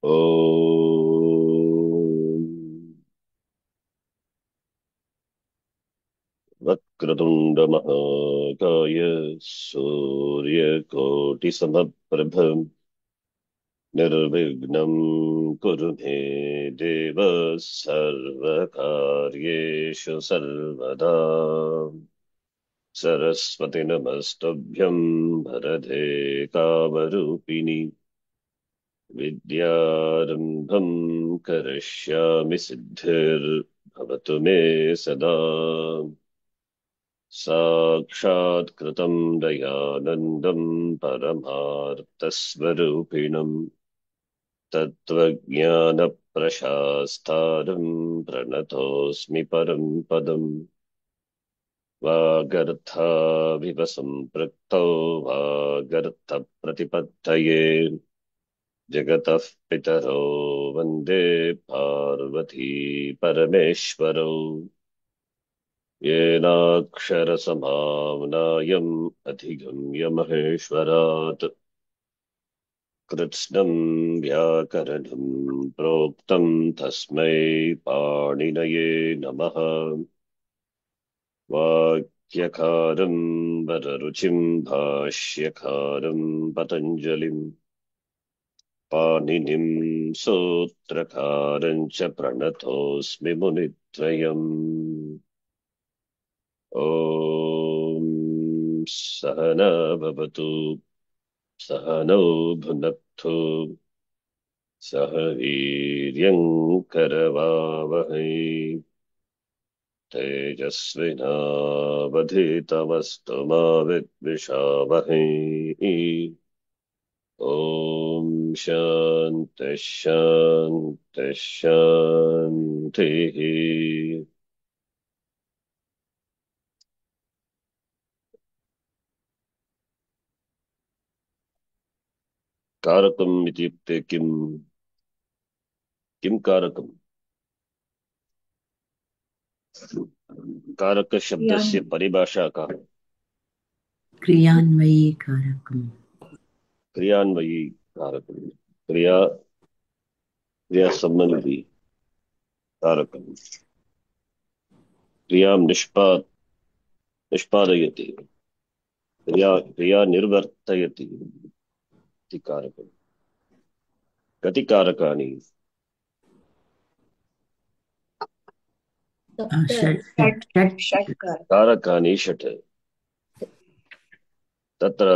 ॐ वक्रतुण्डमहाकाय सूर्यकोटिसमप्रभ निर्विघ्नं कुरु मे देव सर्वकार्येषु सर्वदा सरस्वति नमस्तुभ्यं वरदे कामरूपिणि विद्यारम्भं करिष्यामि सिद्धिर्भवतु मे सदा साक्षात्कृतं दयानन्दं परमार्थस्वरूपिणम् तत्त्वज्ञानप्रशास्तारं प्रणतोऽस्मि परं पदम् वागर्थाविव सम्पृक्तौ वागर्थप्रतिपत्तये जगतः पितरो वन्दे पार्वती परमेश्वरौ येनाक्षरसमाम्नायम् अधिगम्य महेश्वरात् कृत्स्नं व्याकरणं प्रोक्तं तस्मै पाणिनये नमः। वाक्यकारं वररुचिं भाष्यकारं पतञ्जलिं पाणिनिं सूत्रकारं च प्रणतोऽस्मि मुनित्रयम्। ॐ सहना भवतु सहनौ भुनक्तु सह वीर्यं करवावहै तेजस्विनावधीतमस्तु मा विद्विषावहै। ॐ शान्ति शान्ति शान्तिः। कारकम् इत्युक्ते किम्? किं कारकम्? कारक शब्दस्य क्रियान् परिभाषा का? क्रियान्वयी कारकम्। क्रियान्वयी कारकम्। क्रिया संबंधी कारकम्। क्रियां निष्पादयति, क्रिया निर्वर्तयति इति कारकम्। कति कारकाणि? षट् षट् षट् षट्कार कारकाणि षट्। तत्र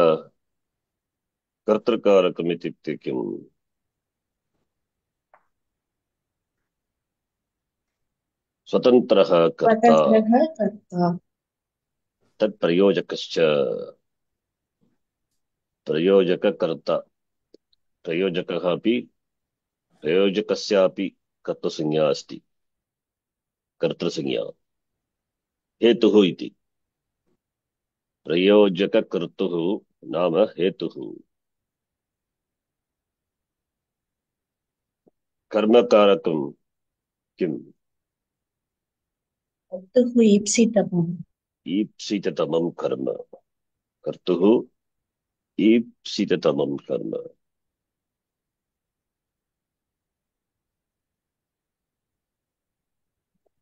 कर्तृकारकम् इत्युक्ते किम्? स्वतन्त्रः कर्ता, स्वतन्त्रः कर्ता तत् प्रयोजकश्च। प्रयोजककर्ता, प्रयोजकः अपि, प्रयोजकस्यापि कर्तृसंज्ञा अस्ति, कर्तृसंज्ञा। हेतुः इति प्रयोजककर्तुः नाम हेतुः। कर्मकारकं किम्? कर्तुः ईप्सितमम् ईप्सिततमं कर्म। कर्तुः ईप्सिततमं कर्म।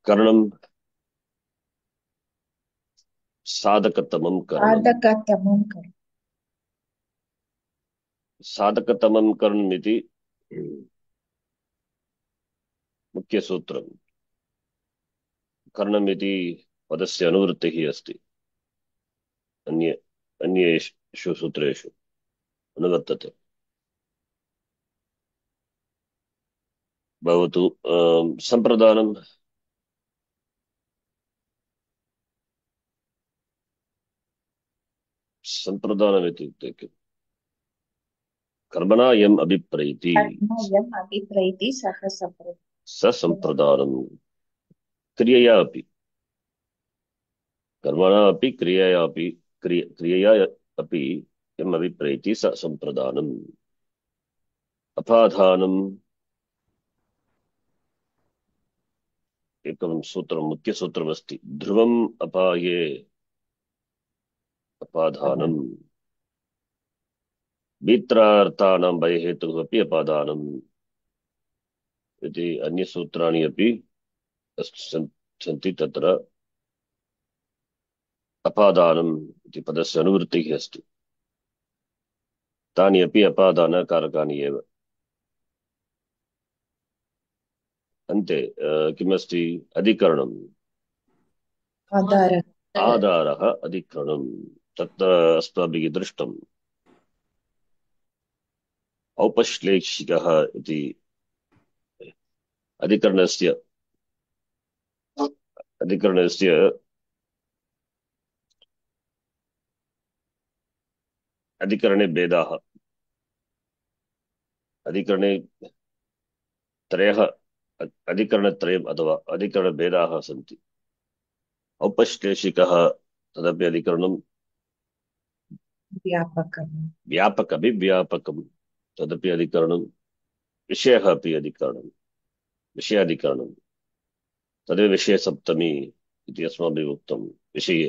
करणं साधकतमं कर्म। साधकतमं कर्म साधकतमं कर्म इति मुख्यसूत्रम्। कर्णम् इति पदस्य अनुवृत्तिः अस्ति अन्य अन्येषु सूत्रेषु अनुवर्तते। भवतु सम्प्रदानं। सम्प्रदानम् इत्युक्ते किम्? कर्मणा यम् अभिप्रैति कर्मयम् अभिप्रैति सह स सम्प्रदानम्। क्रियया अपि, कर्मणा अपि क्रियया अपि, क्रियया अपि यम् अभिप्रैति स सम्प्रदानम्। अपाधानम् एकं सूत्रं, मुख्यसूत्रमस्ति। ध्रुवम् अपाये अपाधानम्। मित्रार्थानां भयहेतुः अपि अपादानम्। इति अन्यसूत्राणि अपि सन्ति। तत्र अपादानम् इति पदस्य अनुवृत्तिः अस्ति। तानि अपि अपादानकारकाणि एव। अन्ते किमस्ति? अधिकरणम्। आधारः। आधारः अधिकरणम्। तत्र अस्माभिः दृष्टम् औपश्लेषिकः इति अधिकरणस्य अधिकरणस्य अधिकरणे भेदाः। अधिकरणे त्रयः अधिकरणत्रयम् अथवा अधिकरणभेदाः सन्ति। औपश्लेषिकः तदपि अधिकरणं, व्यापकम्। व्यापकम् तदपि अधिकरणं, विषयः अपि अधिकरणं, विषयाधिकरणं तदेव विषयसप्तमी इति अस्माभिः उक्तं। विषये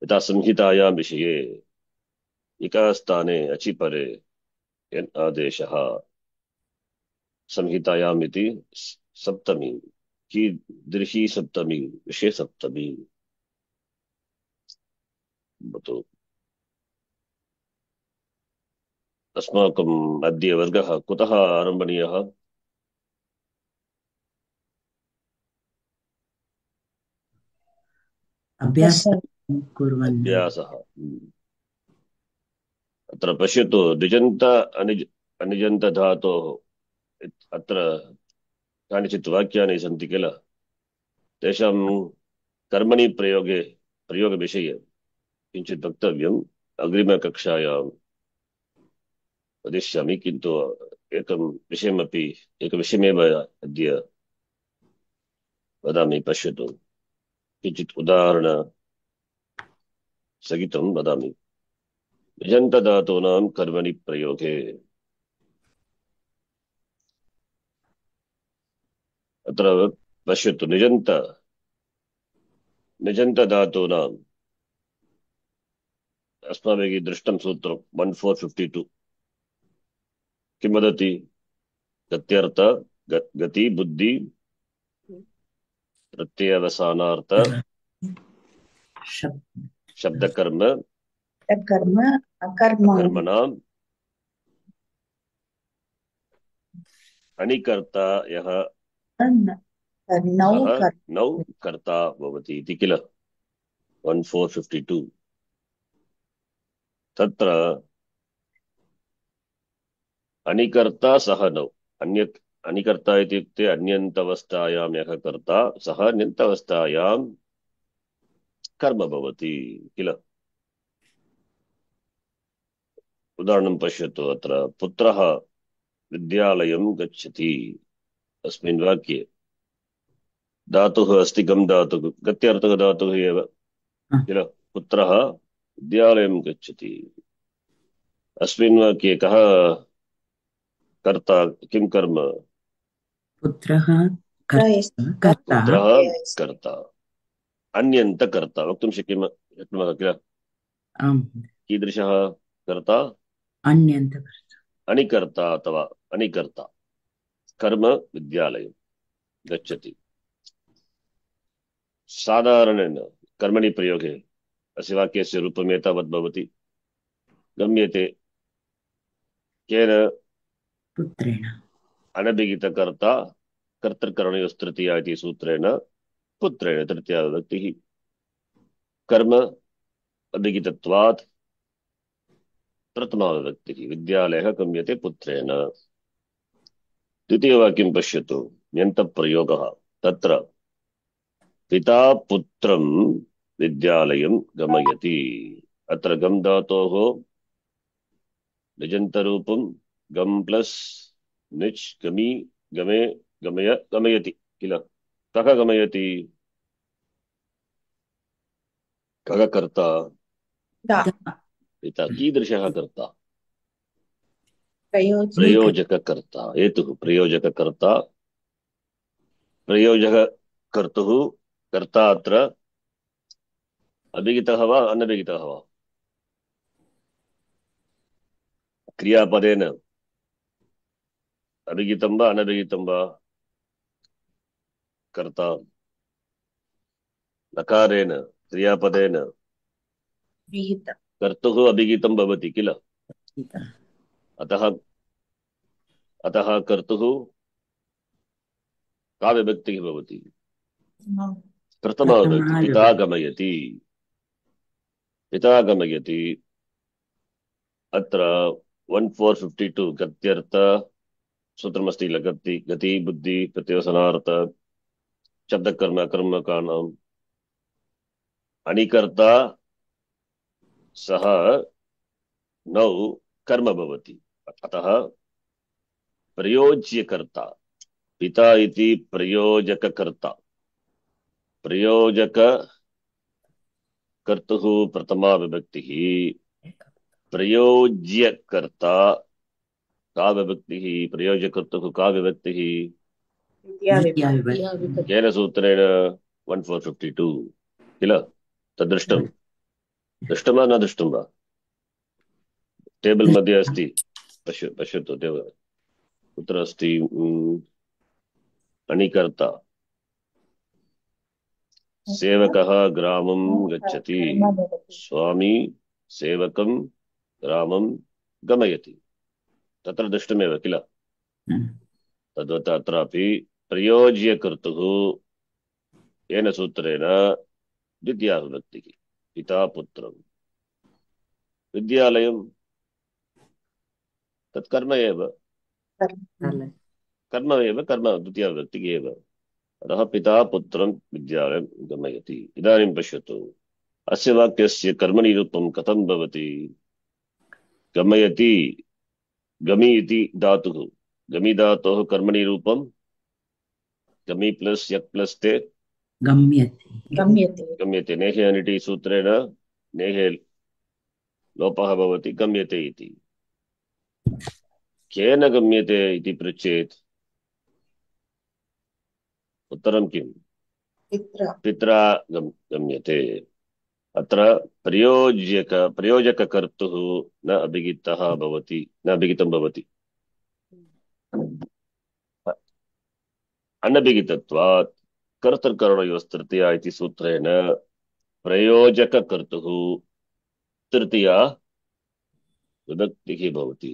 यथा संहितायां विषये इकास्थाने अचिपरे यन् आदेशः संहितायाम् इति सप्तमी, कीदृशी सप्तमी? विषय सप्तमी। तो अस्माकम् अद्य वर्गः कुतः आरम्भणीयः? अभ्यासं कुर्वन् अभ्यासः। अत्र पश्यतु, द्विजन्त अनिजन्त धातोः अत्र कानिचित् वाक्यानि सन्ति किल, तेषां कर्मणि प्रयोगविषये किञ्चित् वक्तव्यम्। अग्रिमकक्षायां वदिष्यामि, किन्तु एकविषयमेव अद्य वदामि। पश्यतु, किञ्चित् उदाहरण सहितं वदामि। निजन्तधातूनां कर्मणि प्रयोगे अत्र पश्यतु, निजन्तधातूनाम् अस्माभिः दृष्टं सूत्रं 1452 किं वदति? गत्यर्थ, गति, बुद्धि, प्रत्ययावसानार्थ, शब्दकर्म, कर्म अकर्म कर्मणाम् अनिकर्ता यः नौ सः नौ कर्ता भवति इति किल 1452। तत्र अनिकर्ता सः नौ, अन्यत् अनिकर्ता इत्युक्ते अन्यन्तवस्थायां यः कर्ता सः अन्यन्तवस्थायां कर्म भवति किल। उदाहरणं पश्यतु, अत्र पुत्रः विद्यालयं गच्छति। अस्मिन् वाक्ये धातुः अस्ति गम् धातुः, गत्यर्थः धातुः एव किल। पुत्रः विद्यालयं गच्छति। अस्मिन् वाक्ये कः कर्ता? किं कर्म? पुत्रः कर्ता पुत्रः कर्ता, अन्यन्तकर्ता वक्तुं शक्नुमः किल। आम् कीदृशः कर्ता? अन्यन्तकर्ता अनिकर्ता अथवा अनिकर्ता। कर्म विद्यालयं गच्छति। साधारणेन कर्मणि प्रयोगे अस्य वाक्यस्य रूपम् एतावत् भवति। गम्यते केन? पुत्रेण अनभिहितकर्ता कर्तृकरणयोस्तृतीया इति सूत्रेण पुत्रेण तृतीया विभक्तिः। कर्म अभिहितत्वात् प्रथमा विभक्तिः। विद्यालयः गम्यते पुत्रेण। द्वितीयवाक्यं पश्यतु, ण्यन्तप्रयोगः। तत्र पिता पुत्रं विद्यालयं गमयति। अत्र गम् धातोः निजन्तरूपं गम् प्लस् निच्, गमी, गमे, गमय, गमयति किल। कः गमयति? कः कर्ता? पिता। कीदृशः कर्ता? प्रयोजककर्ता। हेतुः प्रयोजककर्ता, प्रयोजककर्तुः कर्ता अत्र अभिहितः वा अनभिहितः वा? क्रियापदेन अभिहितं वा अनभिहितं वा कर्ता नकारेण क्रियापदेन विहित कर्तुः अभिहितं भवति किल। अतः अतः कर्तुः का विभक्तिः भवति। प्रथमा विभक्ति पिता गमयति। पिता गमयति अत्र 1452 गत्यर्थ सूत्रमस्ति लगति गति बुद्धि प्रत्यवसनार्थ शब्दकर्म कर्मकाणाम् अनिकर्ता सः नौ कर्म भवति। अतः प्रयोज्यकर्ता पिता इति प्रयोजककर्ता प्रयोजक कर्तुः प्रथमा विभक्तिः प्रयोज्यकर्ता का विभक्तिः प्रयोजकर्तुः का विभक्तिः केन सूत्रेण 1452 किल तद्दृष्टं दृष्टं वा न दृष्टं वा टेबल मध्ये अस्ति पश्यतु देव कुत्र अस्ति अनिकर्ता सेवकः ग्रामं गच्छति स्वामी सेवकं ग्रामं गमयति तत्र दृष्टमेव किल तद्वत् अत्रापि प्रयोज्यकर्तुः येन सूत्रेण द्वितीया विभक्तिः पिता पुत्रं विद्यालयं तत् कर्म एव कर्म द्वितीया विभक्तिः एव अतः पिता पुत्रं विद्यालयं गमयति। इदानीं पश्यतु अस्य वाक्यस्य कर्मणि रूपं कथं भवति। गमयति गमि इति धातुः गमि धातोः कर्मणि रूपं गमि प्लस यक् प्लस ते गम्यते नेहे अनिटि सूत्रेण नेहे लोपः भवति गम्यते इति। केन गम्यते इति पृच्छेत् उत्तरं किम् पित्रा गम्यते। अत्र प्रयोजककर्तुः न अभिहितं भवति अनभिहितत्वात् कर्तृकरणयोस्तृतीया इति सूत्रेण प्रयोजककर्तुः तृतीया विभक्तिः भवति।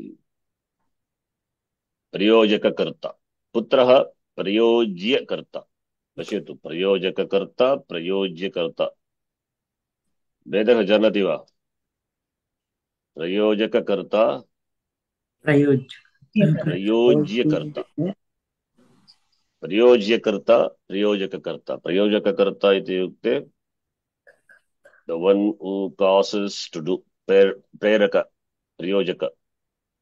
प्रयोजककर्ता पुत्रः प्रयोज्यकर्ता पश्यतु प्रयोजककर्ता प्रयोज्यकर्ता भेदः जानाति वा। प्रयोजककर्ता प्रयोज्यकर्ता प्रयोजककर्ता इत्युक्ते the one who causes to do preraka प्रयोजक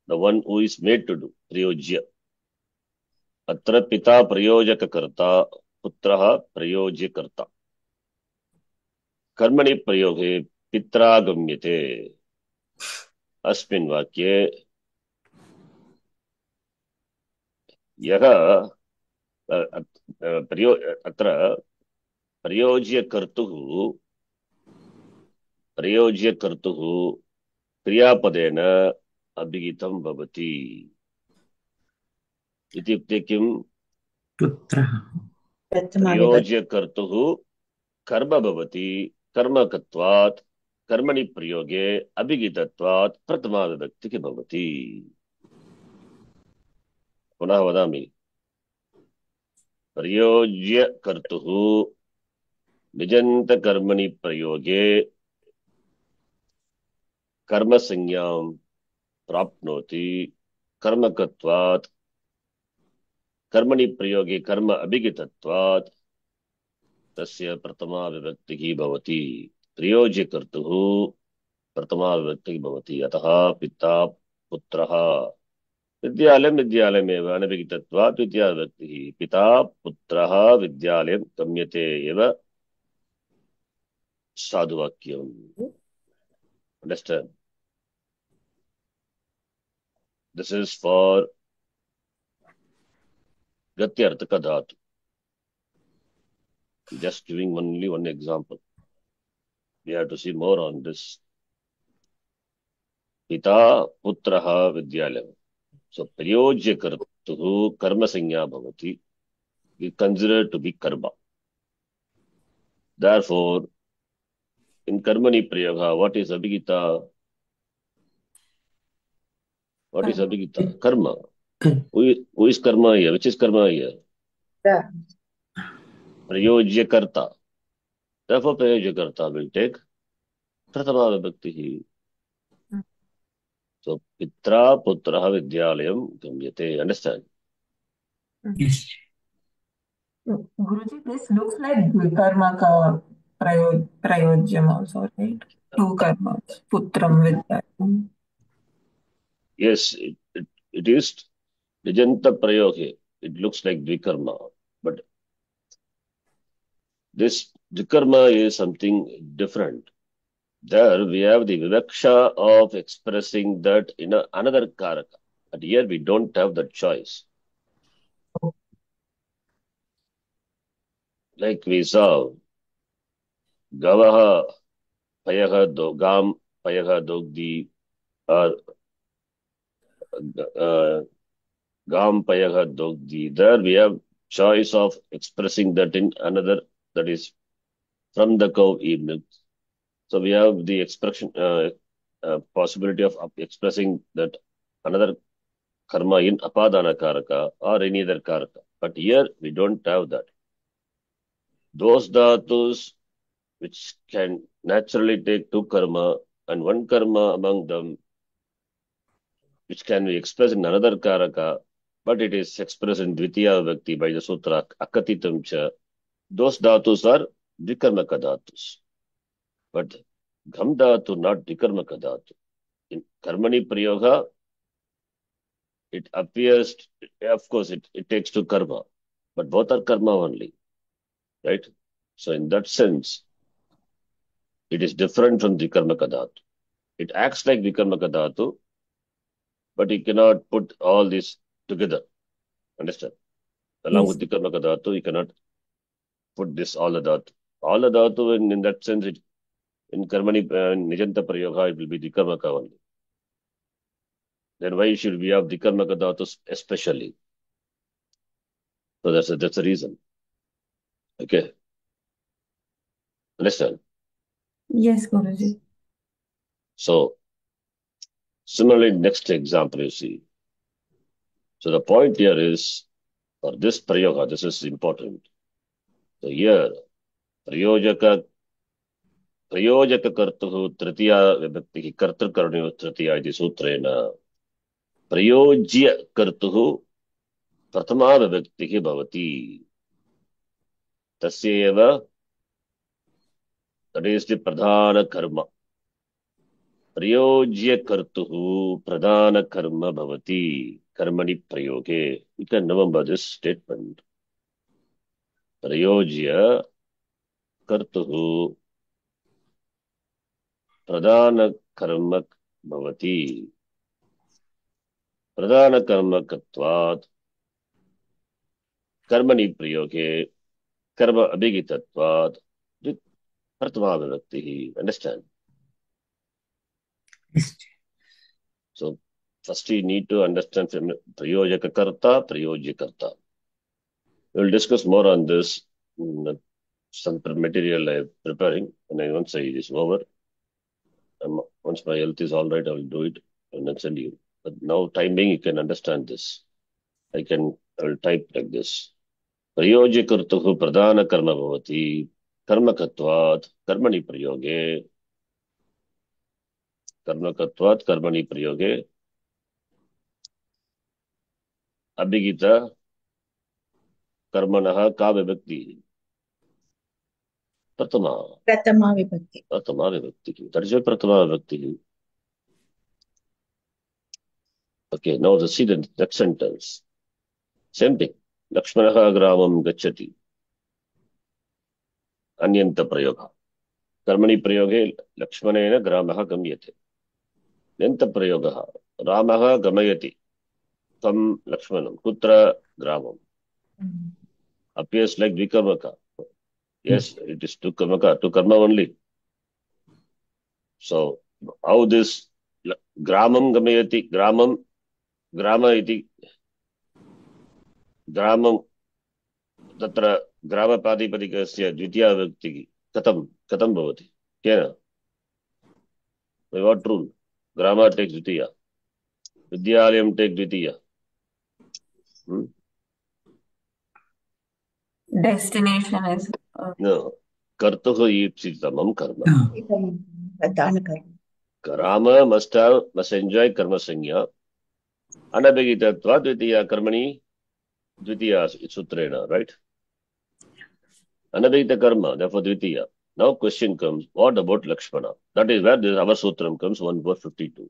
the one who is made to do प्रयोज्य। अत्र पिता प्रयोजककर्ता पुत्रः प्रयोज्यकर्ता। कर्मणि प्रयोगे पित्रा गम्यते अस्मिन् वाक्ये यः अत्र प्रयोज्यकर्तुः क्रियापदेन अभिहितं भवति इत्युक्ते किम् प्रयोज्यकर्तुः कर्म भवति कर्मकत्वात् कर्मणि प्रयोगे अभिहितत्वात् प्रथमा विभक्तिः भवति। पुनः वदामि प्रयोज्यकर्तुः निजन्तकर्मणि प्रयोगे कर्मसंज्ञां प्राप्नोति कर्मकत्वात् कर्मणि प्रयोगे कर्म अभिहितत्वात् तस्य प्रथमा विभक्तिः भवति। प्रयोज्यकर्तुः प्रथमा विभक्तिः भवति। अतः पिता पुत्रः विद्यालयमेव अनभिहितत्वात् द्वितीया विभक्तिः पिता पुत्रः विद्यालयं गम्यते एव साधुवाक्यम्। Understand? This is for Gatyarthaka dhatu. Just giving only one example. We have to see more on this. Pita putraha vidyalayam. So प्रयोज्यकर्ता kartuhu karma sanya bhavati. We consider to be karma. Therefore, in karmani prayoga, what is abhigita? What is abhigita? Karma. Who is karma here? Which is karma here? Prayojya karta. Therefore, prayojya karta will take prathama vibhakti. So, pitra putraha vidyalayam gamyate. Understand? Yes. Guruji, this looks like Dvikarma ka prayojyam also, right? Two karmas, putram vidyayam. Yes, it is Nijanta prayoge. It looks like Dvikarma. But this Dvikarma is something different. There we have the vivaksha of expressing that in another karaka. But here we don't have that choice. Like we saw, Gavaha Payaha Gam Payaha Dogdi or Gam Payaha Dogdi. There we have choice of expressing that in another, that is from the cow milk. So we have the expression possibility of expressing that another karma in apadana karaka or any other karaka. But here we don't have that. Those dhatus which can naturally take two karma and one karma among them, which can be expressed in another karaka, but it is expressed in Dvitiya Vibhakti by the sutra Akatitam cha. Those dhatus are Dvikarmaka dhatus. But Gham dhatu, not Dvikarmaka dhatu. In Karmani Prayoga, it appears, of course, it takes to karma, but both are karma only, right? So in that sense, it is different from Vikarmaka dhatu. It acts like Vikarmaka dhatu, but you cannot put all this together. Understand? Along with Vikarmaka dhatu, you cannot put this all the dhatu. All the dhatu, in that sense, in Karmani, Nijanta Prayoga, it will be Vikarmaka only. Then why should we have Vikarmaka dhatu especially? So that's a reason. Okay. Understand? Yes, Guruji. So, similarly, next example you see. So the point here is, for this prayoga, this is important. So here, prayojaka kartuhu tritiya vibhakti kartru karniyo tritiya iti sutrena prayojya kartuhu prathama vibhakti bhavati. Tasyeva, that is the pradhana karma. Prayojya kartuhu pradhana karma bhavati. Karmani prayoge. You can remember this statement. Prayojya kartuhu pradhana karma bhavati. Pradhana karma katvat karmani prayoge karma abhigitatvat prathama vibhakti. Understand? Yes. So first you need to understand prayojaka karta, prayojya karta. We will discuss more on this. Some material I am preparing, and once it is over, once my health is all right, I will do it and then send you. But now, time being, you can understand this. I will type like this. Prayojya kartuhu pradhana karma bhavati karma katvat karmani prayoge abhigita karmanaha ka vibhakti pratama vibhakti. vibhakti. That is your pratama vibhakti. Okay, now see the next sentence. Same thing. Lakshmanaha gramam gacchati. Anyanta prayoga. Karmani prayoge Lakshmanena gramaha gamyate. Nyanta prayoga. Ramaha gamayati. Tam Lakshmanam. Kutra gramam. Appears like Vikarmaka. Yes, it is to karma only. So, how this gramam gamayati, grama iti ग्रामं तत्र ग्रामप्रातिपदिकस्य द्वितीया विभक्तिः कथं भवति केन by what rule grammar takes द्वितीया विद्यालयं take Dwitiya Destination is no कर्तुः ईप्सितमं कर्म प्रधानकर्म ग्राम must enjoy कर्म संज्ञा अनभिहितत्वात् द्वितीया कर्मणि द्वितीया सूत्रेण right anabhita karma, therefore dvitiya. Now question comes, what about Lakshmana? That is where this our sutram comes, 1:52.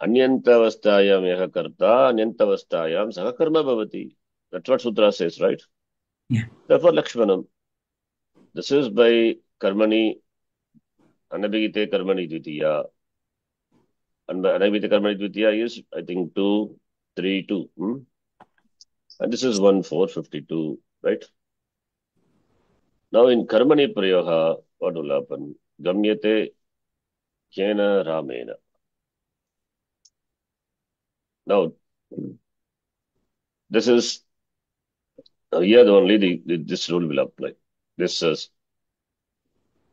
Anyantavastayam yaha karta, anyantavastayam saha karma bhavati. That's what sutra says, right? Yeah. Therefore Lakshmanam. This is by karmani, anabhigite karmani dvitiya. And anabhigite karmani dvitiya is, I think, 2, 3, 2. And this is 1:452, right? Now in karmani prayoga, what will happen? Gamyate kena ramena. Now, this is here only this rule will apply. This is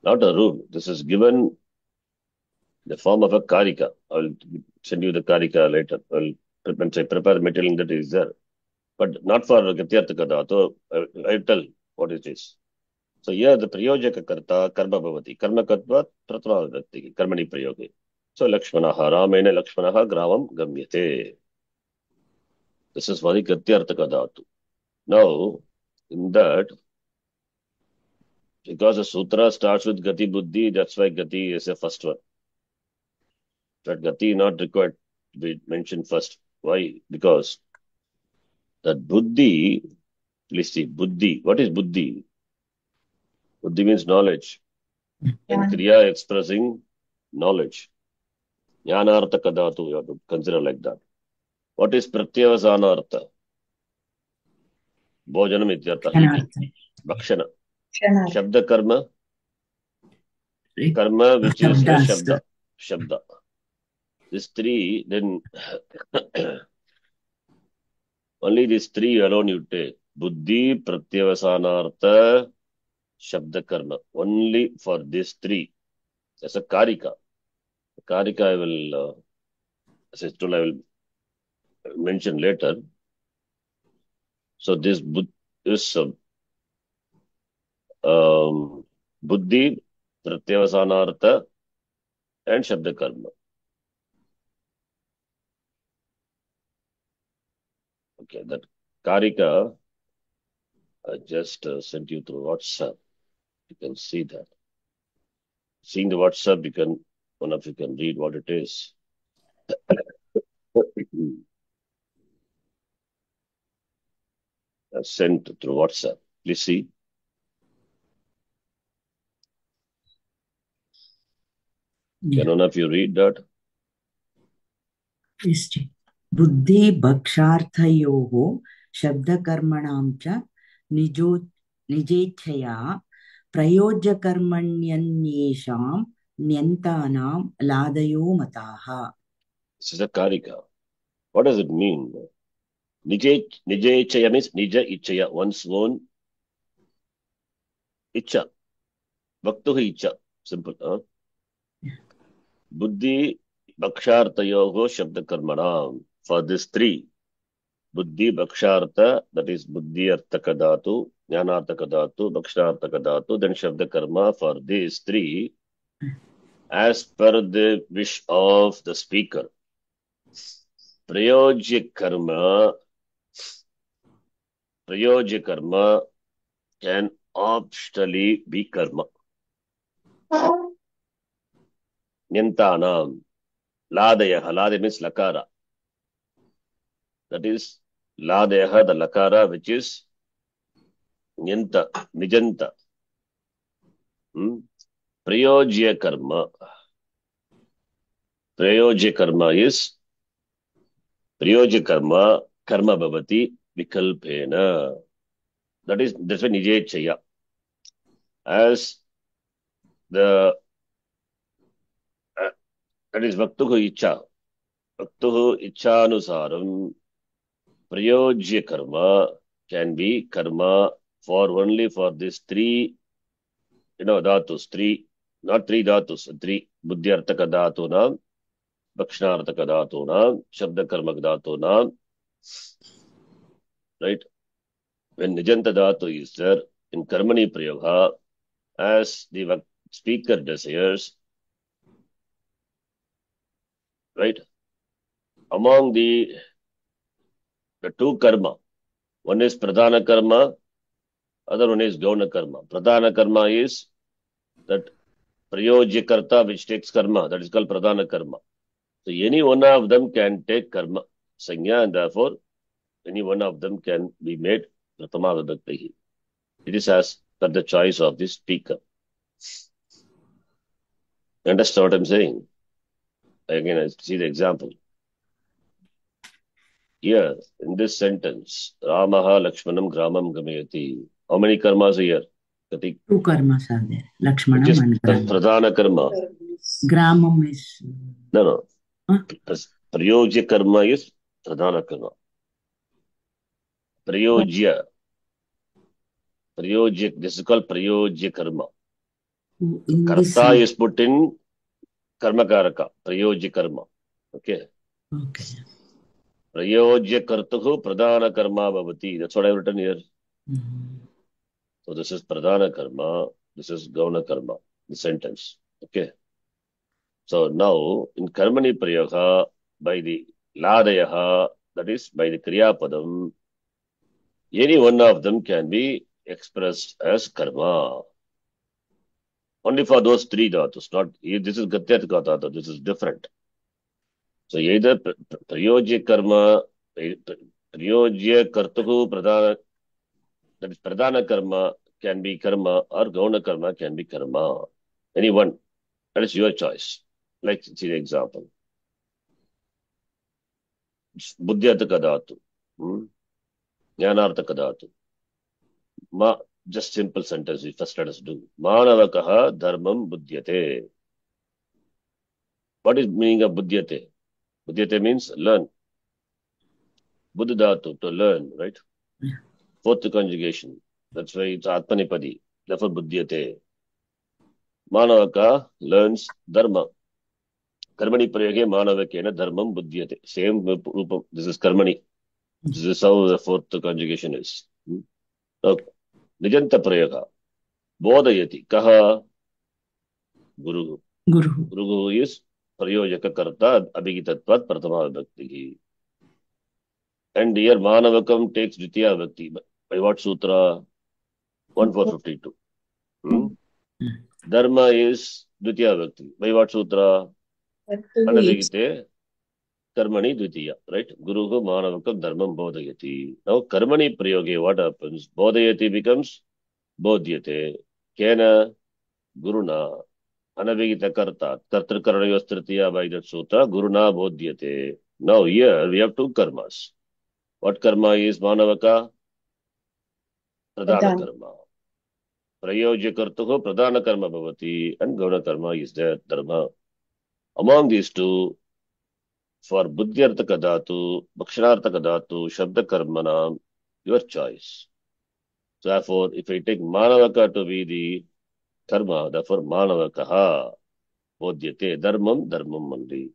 not a rule. This is given in the form of a karika. I'll send you the karika later. I'll prepare material that is there. But not for Gatyartha Dhatu. I'll tell what it is. So here the prayojaka karta karma bhavati. Karma katva prathama vibhakti. Karmani prayoge. So Lakshmanaha, Ramena Lakshmanaha gramam gamyate. This is for the Gatyartha Dhatu. Now, in that, because the sutra starts with Gati Buddhi, that's why Gati is the first one. But Gati not required to be mentioned first. Why? Because that Buddhi, please see, Buddhi. What is Buddhi? Buddhi means knowledge. And Kriya expressing knowledge. Jnanartha kadatu, you have to consider like that. What is Pratyavasanartha? Bhojanam ityartha. Eating. Bhakshana. Shabda karma. Karma which is a Shabda. These three, then only these three alone you take. Buddhi, Pratyavasanartha, Shabda karma. Only for these three. As a karika. Karika I will, as I told, I will mention later. So this is Buddhi, Pratyavasanartha, and Shabda karma. Okay, that karika I just sent you through WhatsApp. You can see that. Seeing the WhatsApp, one of you can read what it is. Sent through WhatsApp. Please see. Can one of you read that? Please check. बुद्धि भक्षार्थयोः शब्दकर्मणां च निजेच्छया प्रयोज्यकर्मण्यन्येषां न्यन्तानां लादयो मताः. This is a karika. What does it mean? Nijechaya means Nija Ichaya, one's own Icha. Bhaktuha Icha. Simple. Huh? Buddhi Bhakshartayogo Shabda Karmanam. For these three, Buddhi Bhaksharta, that is Buddhi Arthaka Dhatu, Jnanarthaka Dhatu, Bhakshartaka Dhatu, then Shabda Karma for these three, as per the wish of the speaker. Prayojya Karma can optionally be karma. Nyantanam. Ladayaha. Lada means lakara. That is Ladayaha, the lakara, which is Nyanta, Nijanta. Prayojya karma. Prayojya karma is Prayojya karma, karma bhavati vikalpena. That's why Nijechaya. As that is Vaktuhu Icha. Vaktuhu Icha Anusaram. Prayojya karma can be karma for only for these three, dhatus, three, not three dhatus, three buddhyartaka dhatunam, bhakshnartaka dhatunam, shabdakarmak dhatunam, right? When nijanta dhatu is there in karmani prayoga, as the speaker desires, right? Among the two karma, one is pradhana karma, other one is gauna karma. Pradhana karma is that prayojya karta which takes karma, that is called pradhana karma. So any one of them can take karma sanya, and therefore any one of them can be made pratama vibhakti. It is as per the choice of the speaker. Understand what I'm saying? Again, I see the example. Here, in this sentence, Ramaha Lakshmanam Gramam Gamayati. How many karmas are here? Katik? 2 karmas are there. Which Lakshmanam is and Gramam. pradhana karma. Gramam is... No. Huh? Prayojya karma is pradhana karma. Prayojya. This is called prayojya karma. In this... Karta is put in karma karaka. Prayojya karma. Okay. Okay. Prayojya kartuhu pradhana karma bhavati. That's what I've written here. Mhm. So this is pradhana karma. This is gauna karma. The sentence. Okay. So now in karmani prayoga, by the ladayaha, that is by the kriyapadam, any one of them can be expressed as karma. Only for those three dhatus, not this is gatyartika dhatu, this is different. So either prayojya karma, prayojya kartuhu pradhana, that is pradhana karma can be karma, or gauna karma can be karma. Any one. That is your choice. Like, see the example. Buddhyartaka dhatu. Jnanartaka dhatu. Just simple sentence. First let us do. Manavakaha dharmam buddhyate. What is meaning of buddhyate? Buddhyate means learn. Buddha dhatu, to learn, right? Yeah. Fourth conjugation. That's why it's atmanipadi. Therefore buddhyate. Manavaka learns dharma. Karmani prayoge manavakena dharmam buddhyate. Same rupam. This is karmani. This is how the fourth conjugation is. Now, nijanta prayoga. Bodhayati. Kaha? Guru. Guru. Guru is prayojaka karta abhigitatvat prathama vibhakti. And here manavakam takes dvitiya vibhakti. By what sutra? 1452. Dharma is dvitiya vibhakti. By what sutra? Anabhigite karmani dvitiya. Right? Guruhu manavakam dharmam bodhayati. Now karmani prayoge, what happens? Bodhayati becomes bodhyate. Kena guruna. Anabhigita karta. Kartarkaranayost tritiya by that sutra. Guruna bodhyate. Now here we have two karmas. What karma is manavaka? Pradhana karma. Prayojya kartuho pradhana karma bhavati, and gauna karma is there, dharma. Among these two, for buddhyartaka dhatu, bhakshanartaka dhatu, shabda karmanam, your choice. So therefore, if I take manavaka to be the karma, therefore manavakaha bodhyate, dharmam only.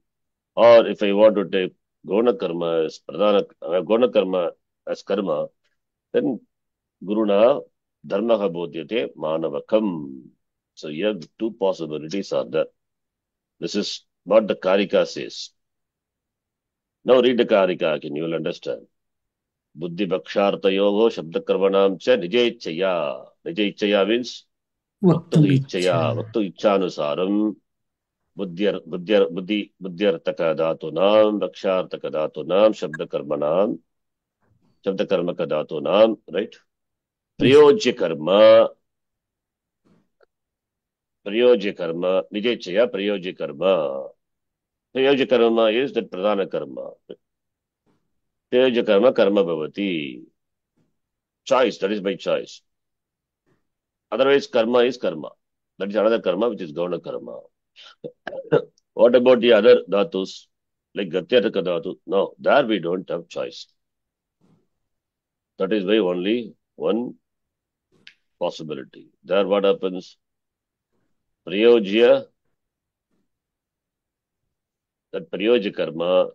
Or if I want to take gauna karma as gauna karma as karma, then guruna dharmaha bodhyate manavakam. So here the two possibilities are there. This is what the Karika says. Now read the Karika again, you will understand. Buddhi bhakshartayogo shabda karmanam cha nijaichaya. Nijaichaya means vaktu ichchaya. Vaktu ichchanusaram buddhyartaka dhatunam, bhakshartaka dhatunam, shabda karmaka dhatunam, right? Prayojya karma, nijaichaya prayojya karma. Prayojya karma is that pradhana karma. Prayojya karma bhavati. Choice, that is by choice. Otherwise, karma is karma. That is another karma, which is gauna karma. What about the other dhatus? Like gatyartaka dhatu? No, there we don't have choice. That is why only one possibility. There what happens? Prayojya, that prayojya karma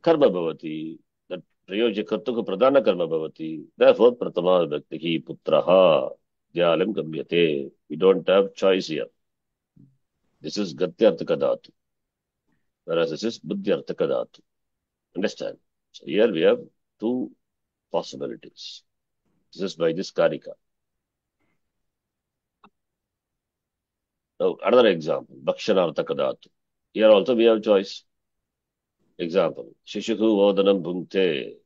bhavati. That prayojya kartuka pradana karma bhavati. Therefore, pratama vibhaktihi putraha dyalam gamyate. We don't have choice here. This is gatyarthaka dhatu, whereas this is buddhyarthaka dhatu. Understand? So here we have two possibilities. This is by this karika. Now, another example, Bhakshanarthaka dhatu. Here also we have choice. Example, Shishuhu Vodanam Bhunte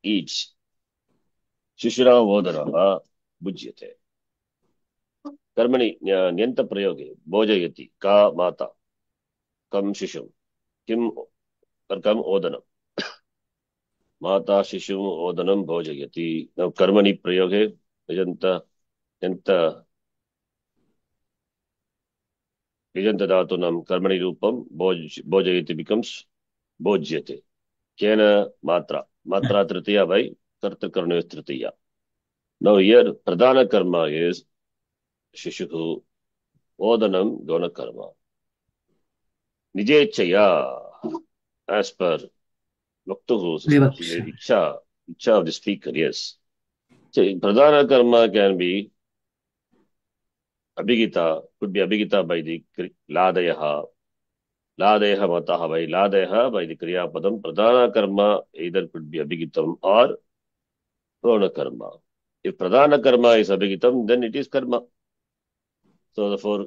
eats. Shishura Vodanaha Bhujyate. Karmani Nyanta Prayoge Bhojayati Ka Mata Kam Shishum Kim Karkam Odanam Mata Shishum Odanam Bhojayati. Now Karmani Prayoge Nyanta Vijanta Dhatunam Karmani Rupam Bhojayati becomes Bhojyate. Kena Matra. Matra Tritiya by Kartakarna Tritiya. Now here Pradhana Karma is Shishuhu Odanam Gona Karma. Nijechaya as per Bhaktuhu's Icha of the speaker, yes. So Pradhana Karma can be Abhigita, could be Abhigita by the Ladayaha. Ladayaha Mataha by Ladayaha by the Kriya Padam. Pradhana Karma either could be Abhigitam or Gona Karma. If Pradhana Karma is Abhigitam, then it is Karma. So therefore,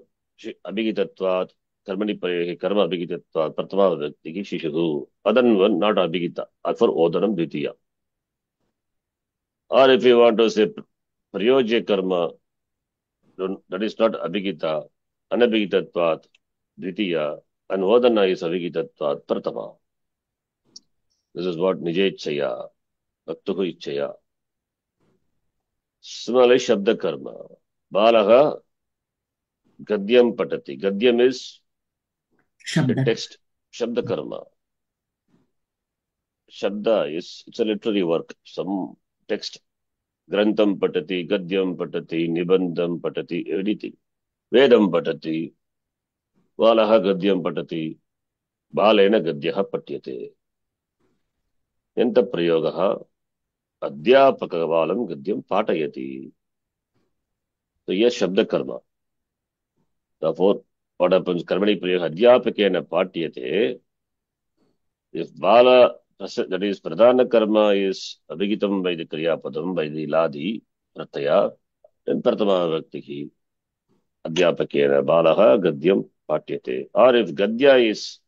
Abhigitatvat, Karmani Parehi, Karma Abhigitatvat, Pratama Vyaktiki Shishuhu. Other than one, not Abhigita, or for Odanam Dvitiya. Or if you want to say Prayojya Karma, that is not Abhigita, Anabhigitatvat, Dvitiya, and Odana is Abhigitatvat, Pratama. This is what Nijechaya, Bhaktuhu Ichaya. Similarly, Shabda Karma. Balaha Gadyam Patati. Gadyam is the text. Shabda Karma. Shabda is, it's a literary work, some text. Grantham Patati, Gadyam Patati, Nibandham Patati, anything. Vedam Patati, Balaha Gadyam Patati, Balena Gadyaha Patyate. Yanta Prayogaha, Adhyapakavalam Gadyam Patayati. So yes, Shabda Karma. Therefore, what happens? Karmani Prayoga Adhyapakena Patyate. If Bala, that is Pradhana Karma, is Abhigitam by the Kriya Padam, by the Ladi, Prataya, then Pratama Vaktihi, Adhyapakena Balaha Gadyam Patyate. Or if Gadya is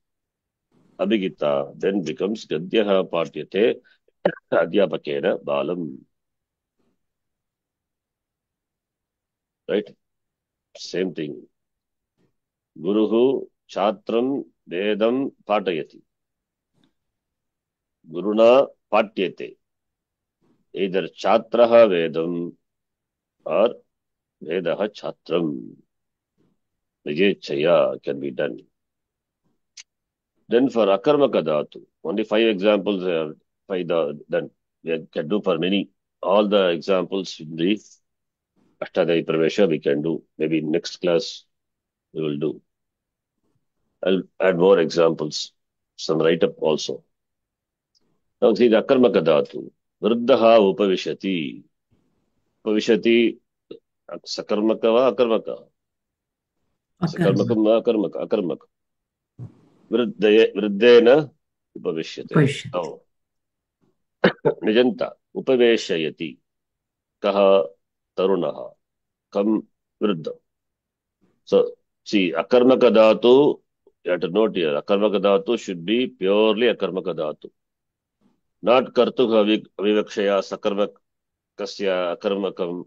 Abhigita, then becomes Gadyaha Patyate, Adhyapakena Balam. Right? Same thing. Guruhu Chatram Vedam Patayati. Guruna Patyate. Either Chatraha Vedam or Vedaha Chatram. Vijechaya can be done. Then for Akarmaka Dhatu, only 5 examples are 5 done. We can do for many. All the examples in the Ashtadhyayi Pravesha we can do. Maybe next class we will do. I'll add more examples, some write-up also. Now see the Akarmaka Dhatu. Vruddhaha Upavishati. Upavishati Sakarmaka va Akarmaka? Sakarmakam va Akarmaka? Akarmaka. Vriddena Upavishyate. Now, Nijanta Upaveshayati. Kaha Tarunaha. Kam Vriddha. So, see, Akarmaka Dhatu, you have to note here, Akarmaka Dhatu should be purely Akarmaka Dhatu. Not Kartuha Avivakshaya Sakarmakasya Akarmakam.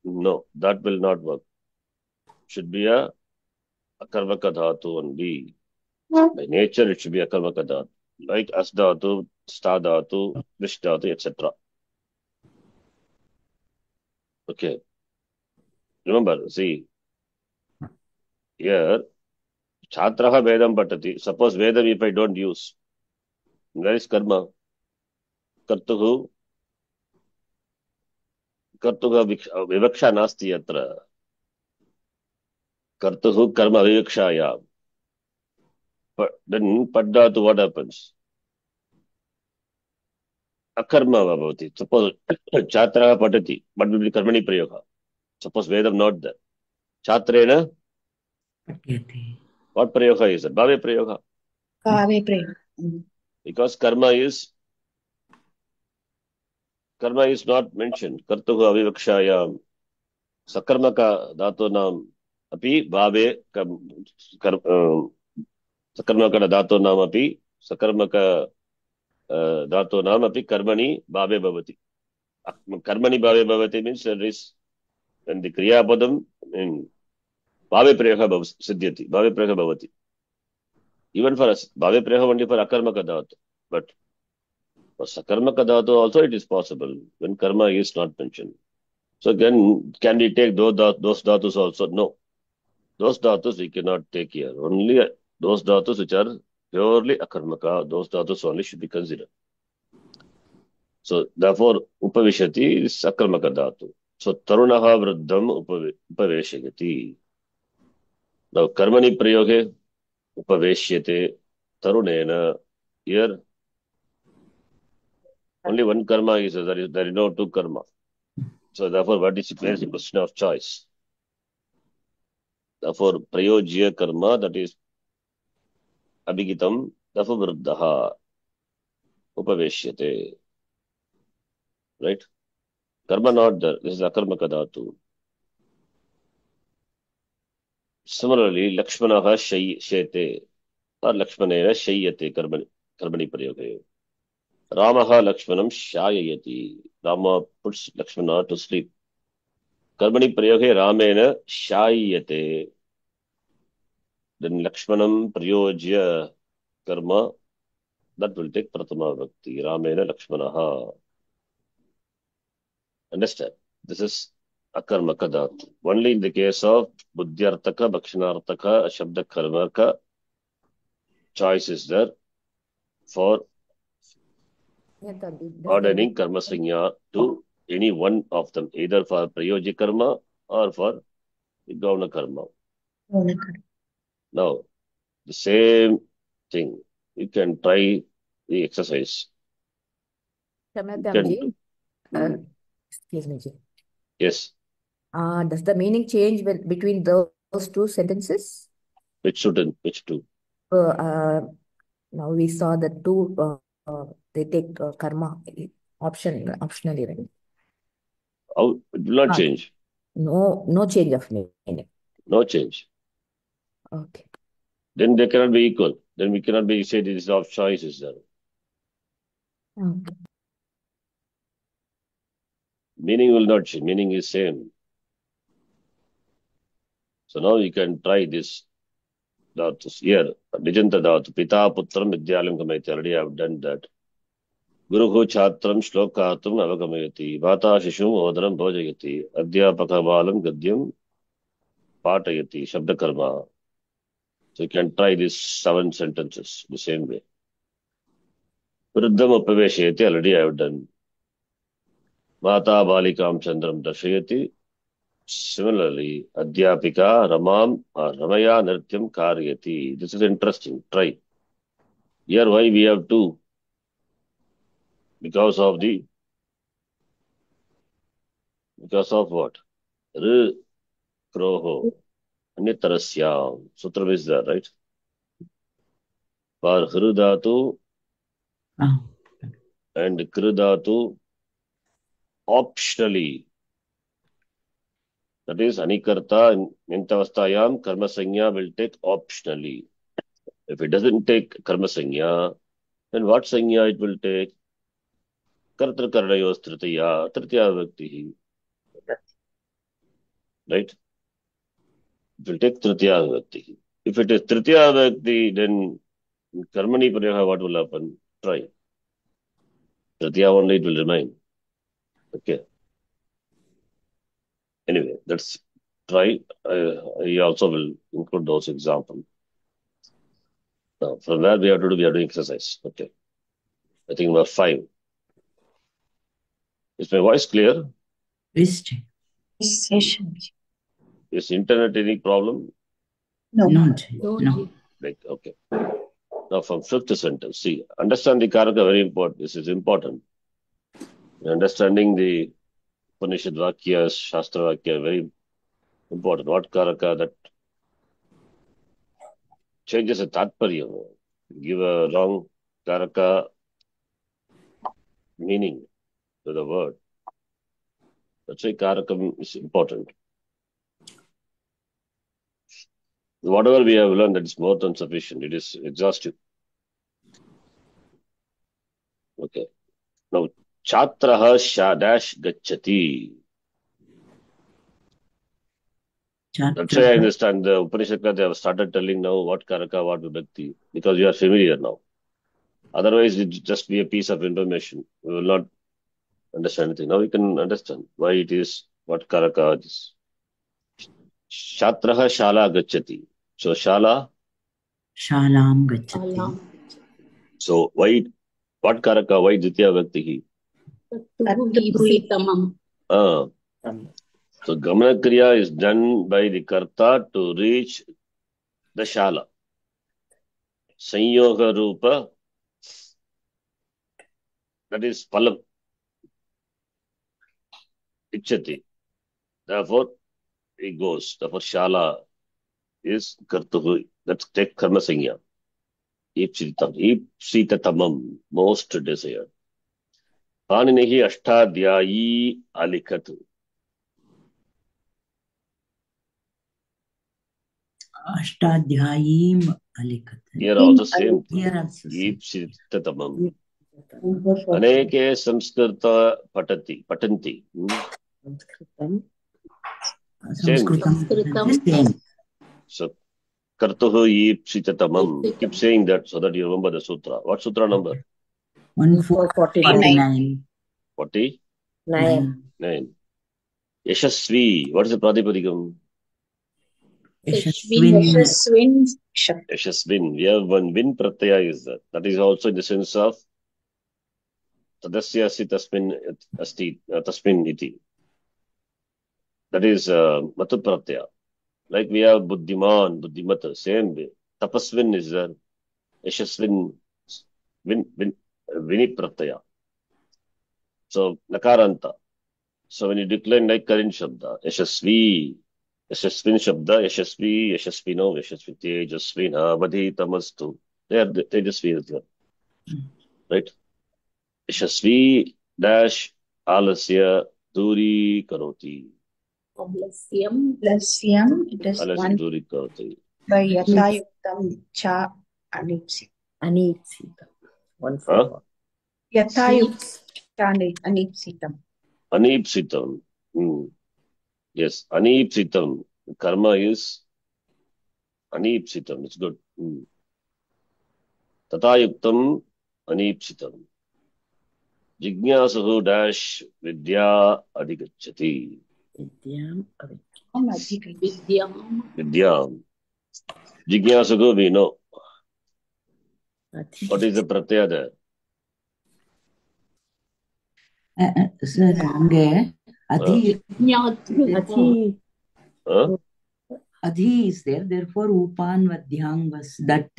No, that will not work. Should be a Akarmaka Dhatu only. By nature, it should be Akarmaka Dhatu. Like As Dhatu, Sta Dhatu, Vish Dhatu, etc. Okay. Remember, see, here, Chatraha Vedam Patati. Suppose Vedam if I don't use, where is Karma? Kartuhu कर्तुः विवक्षा नास्ति अत्र कर्तुः कर्म अविवक्षायाम् then पट् धातु what happens अकर्म भवति suppose छात्रः पठति but will be कर्मणि प्रयोगः suppose vedam not there छात्रेण पठ्यते what प्रयोगः is it भावे प्रयोगः कावे प्रेम because karma is not mentioned कर्तुः अविवक्षायाम् सकर्मक धातूनाम् अपि भावे सकर्मक धातूनाम् अपि सकर्मक धातूनाम् अपि कर्मणि भावे भवति कर्मणि भावे भवति means there is when the क्रियापदं भावे प्रयोगः सिद्ध्यति भावे प्रयोगः भवति even for us भावे प्रयोगः only for अकर्मक धातु but for सकर्मक धातु also it is possible when karma is not mentioned. So again, can we take those dhatus also? No. Those dhatus we cannot take here. Only those dhatus which are purely akarmaka, those dhatus only should be considered. So therefore, upavishati is akarmaka dhatu. So tarunaha vruddham upaveshayati. Now karmani prayoge upaveshyate tarunena. Here only one karma is there is no two karma. So therefore, what is there is a question of choice. Therefore, prayojya karma, that is abhigitam, therefore vruddhaha upaveshyate. Right? Karma not there. This is akarmaka dhatu. Similarly, lakshmanaha shayate or lakshmanena shayyate karmani prayoge. Ramaha lakshmanam shayayati. Rama puts Lakshmana to sleep. Karmani prayoge ramena shayate. Then lakshmanam prayojya karma, that will take prathama vibhakti. Ramena lakshmanaha. Understand? This is akarmaka dhatu. Only in the case of buddhyartaka, bhakshanartaka, shabda karmaka, choice is there for ordering karma sanya to any one of them, either for prayoji karma or for gauna karma. Now, the same thing. You can try the exercise. Shamatamji, excuse me, Ji. Yes. Does the meaning change between those two sentences? Which two? Now we saw the two, they take karma optionally, right? How? It will not change. No change of meaning. No change. Okay. Then they cannot be equal. Then we cannot be said it is of choice is there. Okay. Meaning will not change. Meaning is same. So now you can try this dhatus here. Nijanta dhatu. Pita putram vidyalam gamayati. Already I have done that. Guruhu chatram shlokatum avagamayati. Vata shishum odram bhojayati. Adhyapaka balam gadyam patayati. Shabda karma. So you can try these 7 sentences the same way. Vruddham upaveshayati. Already I have done. Mata balikam chandram darshayati. Similarly, Adhyapika Ramam or Ramaya Nrityam Karyati. This is interesting. Try. Here why we have two? Because of what? R Kroho. Anitarasyam. Sutram is there, right? For Hrudatu and Krudatu optionally. That is, Anikarta in Nintavastayam, Karma Sanya will take optionally. If it doesn't take Karma Sanya, then what Sanya it will take? Kartar Karnayos Tritiya Vibhakti. Right? It will take Tritiya Vibhakti. If it is Tritiya Vibhakti, then Karmani Prayoga, what will happen? Try. Tritiya only it will remain. Okay. Anyway, let's try. I also will include those examples. Now, from where we are doing exercise. Okay. I think we're 5. Is my voice clear? Vist. Session. Is internet any problem? No. No, Ji. No, No. Ji. Like, okay. Now from fifth sentence, see, understand the Karaka very important. This is important. Understanding the Upanishad Vakyas, Shastra Vakya, very important. What Karaka that changes the Tatparya. Give a wrong Karaka meaning to the word. That's why Karakam is important. Whatever we have learned, that is more than sufficient. It is exhaustive. Okay. Now, Chatraha dash gacchati. That's why I Chatra. understand the Upanishad, they have started telling now what Karaka, what Vibhakti, because you are familiar now. Otherwise, it just be a piece of information. We will not understand anything. Now we can understand why it is, what Karaka is. Shatraha shala gacchati. So Shala, Shalam gachati. Alam. so why, what Karaka, why Ditya Vyakti? Tattu Ipsitamam. Ah, so Gamana Kriya is done by the Karta to reach the Shala. Sanyoga Rupa, that is Palam, Ichati. Therefore, it goes. Therefore, Shala is Kartuhu. Let's take Karma Sanya. Ipsitatamam, most desired. Paninihi Ashtadhyayi Alikatu. Ashtadhyayim alikat. Here also same thing. Here also same. Ipsitatamam. Aneke Samskrita Patanti. Sanskritam. Same thing. Sanskritam. Same. So, Kartuhu Ipsitatamam. Keep saying that so that you remember the sutra. What sutra number? 1449. 49. 9. Yashasvi. What is the Pradipadikam? Yashasvin. Swin Shakti. Yashasvin. We have one win pratyaya is that. That is also in the sense of Tadasya asi tasmin asti tasmin iti. That is Matu pratyaya. Like we have Buddhiman, Buddhimata, same way. Tapasvin is there. Yashasvin, Vini pratyaya. So Nakaranta. So when you decline like Karin Shabda, Yashasvi, Yashasvin Shabda, Yashasvi, Yashasvino, Yashasviti, Yashasvina, Vadhi Tamastu. They are Tejasvi as well. Right? Yashasvi dash alasya duri karoti. Ablasyam. Lasyam, it is Alasya one duri karoti. by Yatayuktam Cha Anipsi. Anipsita. Huh? Yatayuktam Cha Anipsitam. Anipsitam. Yes, Anipsitam. Karma is Anipsitam. It's good. Tatayuktam Anipsitam. Jignasuhu dash vidya adhigacchati. Vidyam. Adhika. Vidyam. Vidyam. Jignasuhu we know. What is the pratyaya there? Sir, Ange, Adhi, Ati. Huh? Adhi is there. Therefore, Upan Vadhyang was that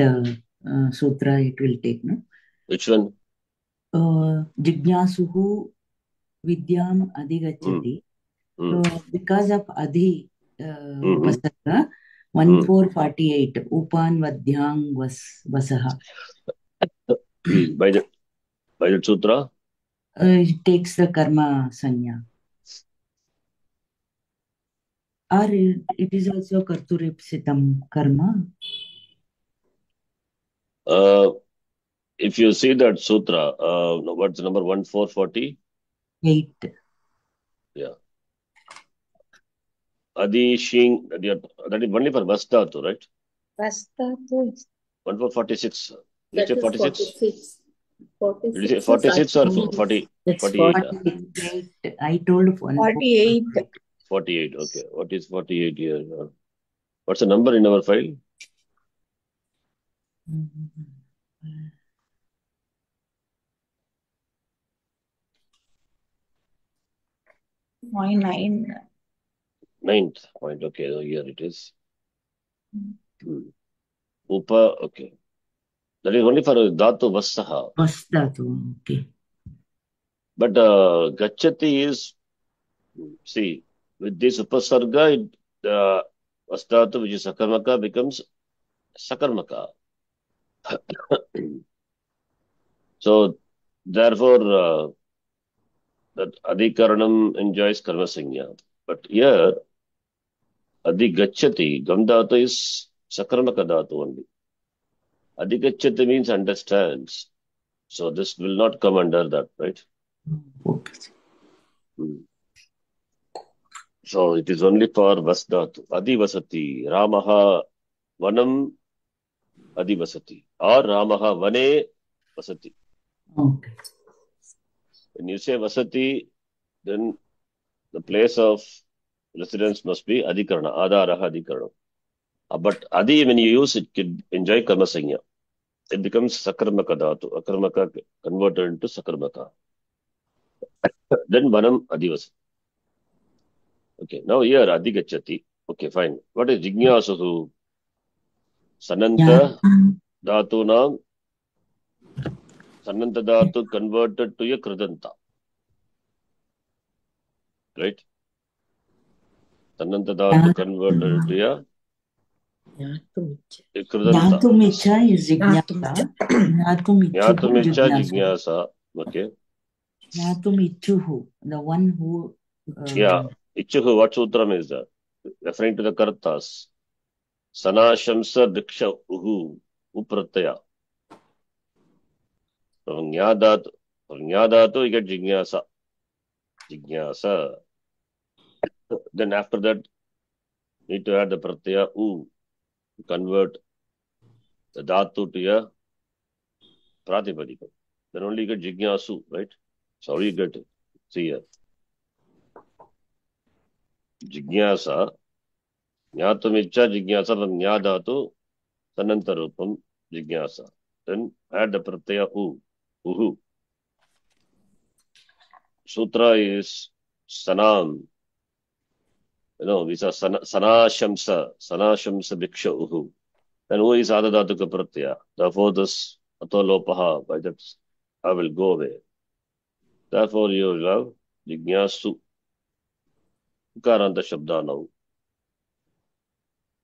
sutra it will take, no? Which one? Jignasuhu Vidyam Adhigacchati. So, because of Adhi Upasarga, 1448, Upan Vadhyang was Vasaha. By the sutra? It takes the karma sanya. Or it is also Karturipsitam karma. If you see that sutra, what's the number 1440? 8. Yeah. Adi Shing, that is only for Vastatu, right? Vastatu is 1446. That Did you say is 46? 46. Did you say 46 or 40? It's 48? 48. I told 48. 48, okay. What is 48 here? What's the number in our file? Point 9. Ninth point. Okay, so here it is. Upa, okay. That is only for dhatu vassaha. Vasdatu. Okay. But gachati is, see, with this upasarga, vasdhatu, which is sakarmaka, becomes sakarmaka. So, therefore, that adhikaranam enjoys karma sanya. But here, adhigachati, gam dhatu is sakarmaka dhatu only. Adhigachati means understands. So this will not come under that, right? Okay. So it is only for vasdhatu. Adivasati. Ramaha vanam adivasati. Or Ramaha vane vasati. Okay. When you say vasati, then the place of residence must be adhikarana. Adharaha adhikarana. But adi, when you use it, can enjoy karma sanya. It becomes sakarmaka dhatu. Akarmaka converted into sakarmaka. Then vanam adivasati. Okay, now here adhigachati. Okay, fine. What is jignasahu? Sananta dhatu nam. Sananta dhatu converted to a kridanta. Right? Sananta dhatu converted to a kridanta. Nyatumicha is jignasa. Nyatumicha jignasa. Okay. Nyatumichuhu, the one who. Yeah. Ichuhu, what sutram is that? Referring to the kartas. Sanashamsa diksha uhu uprataya. From Nyadatu, you get jignasa. Jignasa. Then after that, need to add the pratyaya u. Convert the dhatu to a pratipadika. Then only you get jignasu, right? So how do you get it? See here. Jignasa. Nyatumicha jignasa from nyadatu. Sanantarupam jignasa. Then add the pratyaya u. Uhu. Sutra is sanam. You know, these are sanashamsa bhiksha uhu. And who is adadatuka pratyaya? Therefore, this atolopaha, by that I will go away. Therefore, you will have jignasu. Karanta shabda now.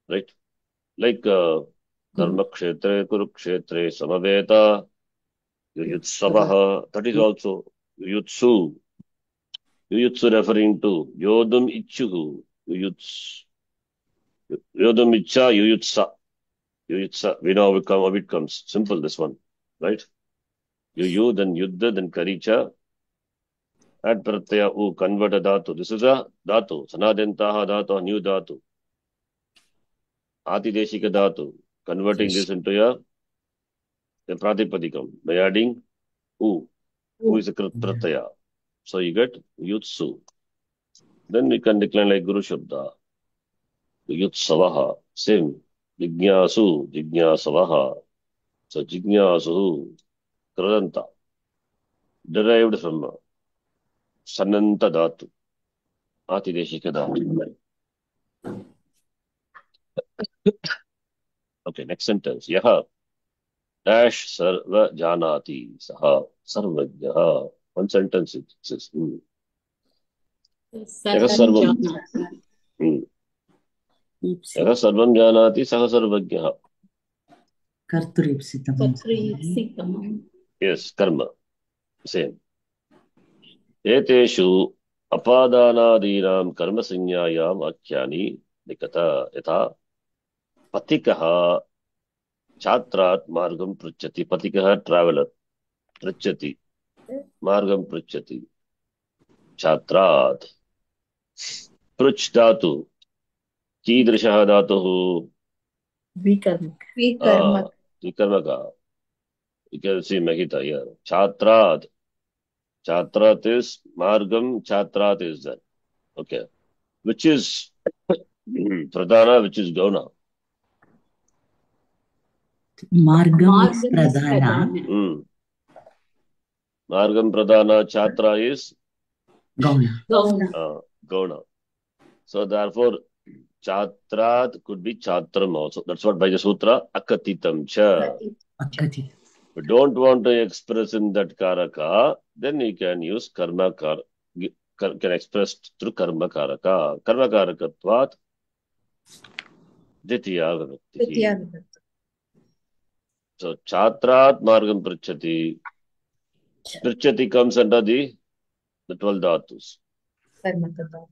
Right? Like karma kshetre, kurukshetre, samaveta, yuyutsavaha. That is also yuyutsu. Yuyutsu referring to yodum ichuhu. Yuyutsu. Yodum icha, yuyutsa. Yuyutsa. We know how it comes. Simple, this one. Right? Yuyu, then yuddha, then karicha. Add pratyaya u, convert a dhatu. This is a dhatu. Sanadentaha dhatu, new dhatu. Atideshika dhatu. Converting this into a pratipadikam by adding u. U is a pratyaya. So you get yutsu. Then we can decline like Guru Shabda. Yutsavaha. Same. Jignasu. Jignasavaha. So jignasu. Kradanta. Derived from Sananta dhatu. Atideshika dhatu. Okay, next sentence. Yaha. Dash sarva janati. Saha. Sarvajyaha. One sentence it says. Yaha sarvam. Yaha sarvam janati. Saha sarvajyaha. Karturipsitam. Yes, karma. Same. Eteshu apadanadinam karma sanyayam akyani nikata yatha patikaha chatrat margam pruchati. Patikaha traveler. Pruchati. Margam pruchati. Chatrat. Pruch dhatu. Kidrishaha dhatuhu. Vikarmaka. Vikarmaka. You can see Mahita here. Chatrat. Chatrat is Margam, Chatrat is that. Okay. Which is Pradhana, which is Gauna. Margam is Pradhana. Margam Pradhana, Chatra is Gauna. Gauna. So therefore, Chatrat could be Chatram also. That's what by the Sutra, Akatitam cha. Akati. If you don't want to express in that Karaka, then you can use Karma Kar. Can express through Karma Karaka. Karma Karakatvat, Ditya Vibhakti. तृतीया विभक्ति So Chatrat Margam Prichati. Prichati comes under the 12 dhatus. कर्मकता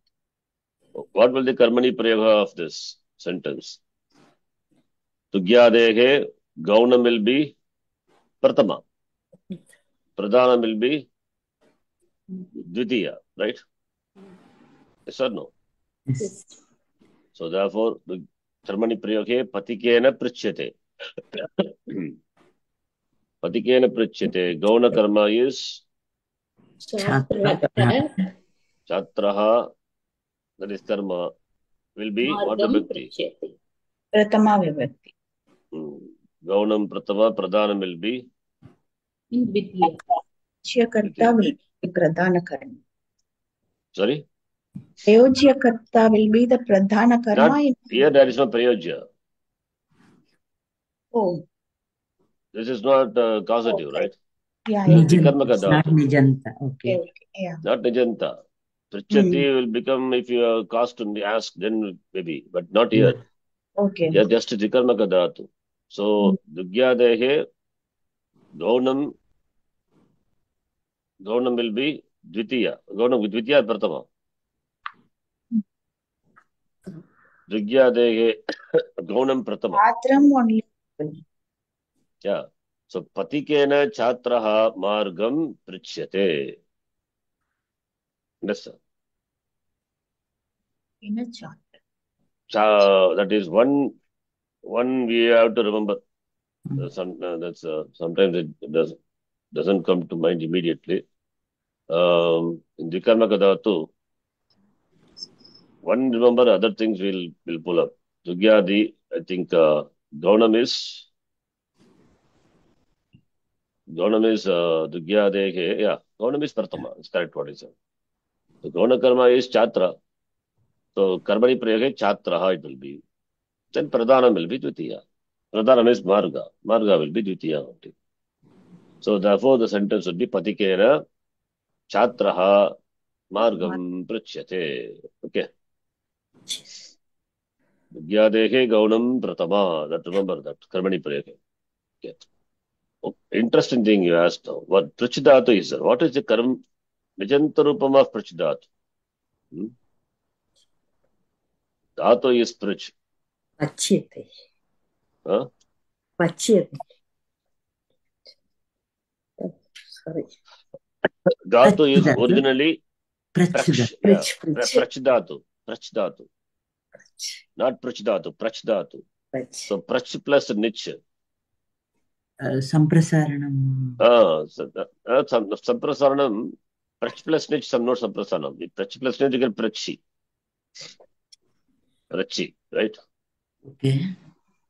What will the Karmani Prayoga of this sentence? Tugyadehe, Gaunam will be Pratama. Pradhanam will be Dvitiya, right? Yes or no? Yes. So therefore, the Karmani Prayoge Patikena Prichyate. Patikena Prichyate. Gauna Karma is Chatra. Chatraha, that is Karma, will be what vibhakti? प्रथमा विभक्ति Gaunam Pratama, Pradhanam will be प्रयोज्यकर्ता will be प्रधान कर्म sorry? प्रयोज्यकर्ता will be the pradhana karma Not in here, there is no Prayojya. oh This is not causative, right? yeah Karma Nijanta. It's not Kadatu. Nijanta. Okay. yeah Not Nijanta. Prichati will become, if you are cast to be asked, then maybe, but not here. okay Here just Trikarma Kadatu. So, Dugyadehe, Gaunam will be Dvitiya. Gaunam with Dvitiya Pratama. Dugyadehe, Gaunam Pratama. Patram only Yeah. So, Patikena Chatraha Margam Prichyate. Understand? in a chart That is one we have to remember. Sometimes it doesn't come to mind immediately. In Vikarma Kadatu, one remember other things will pull up. Dugyadi, I think Gaunam is Dugyadehe, yeah, Gaunam is Pratama, it's correct what is it. So Gauna Karma is Chatra. So Karmani Prayoge Chatraha it will be. Then Pradhanam will be Dvitiya. Pradhanam is Marga. Marga will be Dvitiya only. So therefore the sentence would be Patikena Chatraha Margam Prichyate. Okay. Vigyadehe Gaunam Pratama. That remember that. Karmani Prayoge. Okay. Interesting thing you asked now. What Prichidhatu is there? What is the Nijantarupam of Prichidhatu? Dhatu is Prich. Pachyate. Huh? Pachyate. Sorry. Dhatu is Prachidhatu. originally Prachidhatu. Prachidhatu. Prachidhatu. Not Prichidhatu. Prachidhatu. So Prach plus Nich. Samprasaranam. Samprasaranam. Prach plus Nich, some not Samprasaranam. With Prach plus Nich, you get Prachi. Prachi, right? Okay.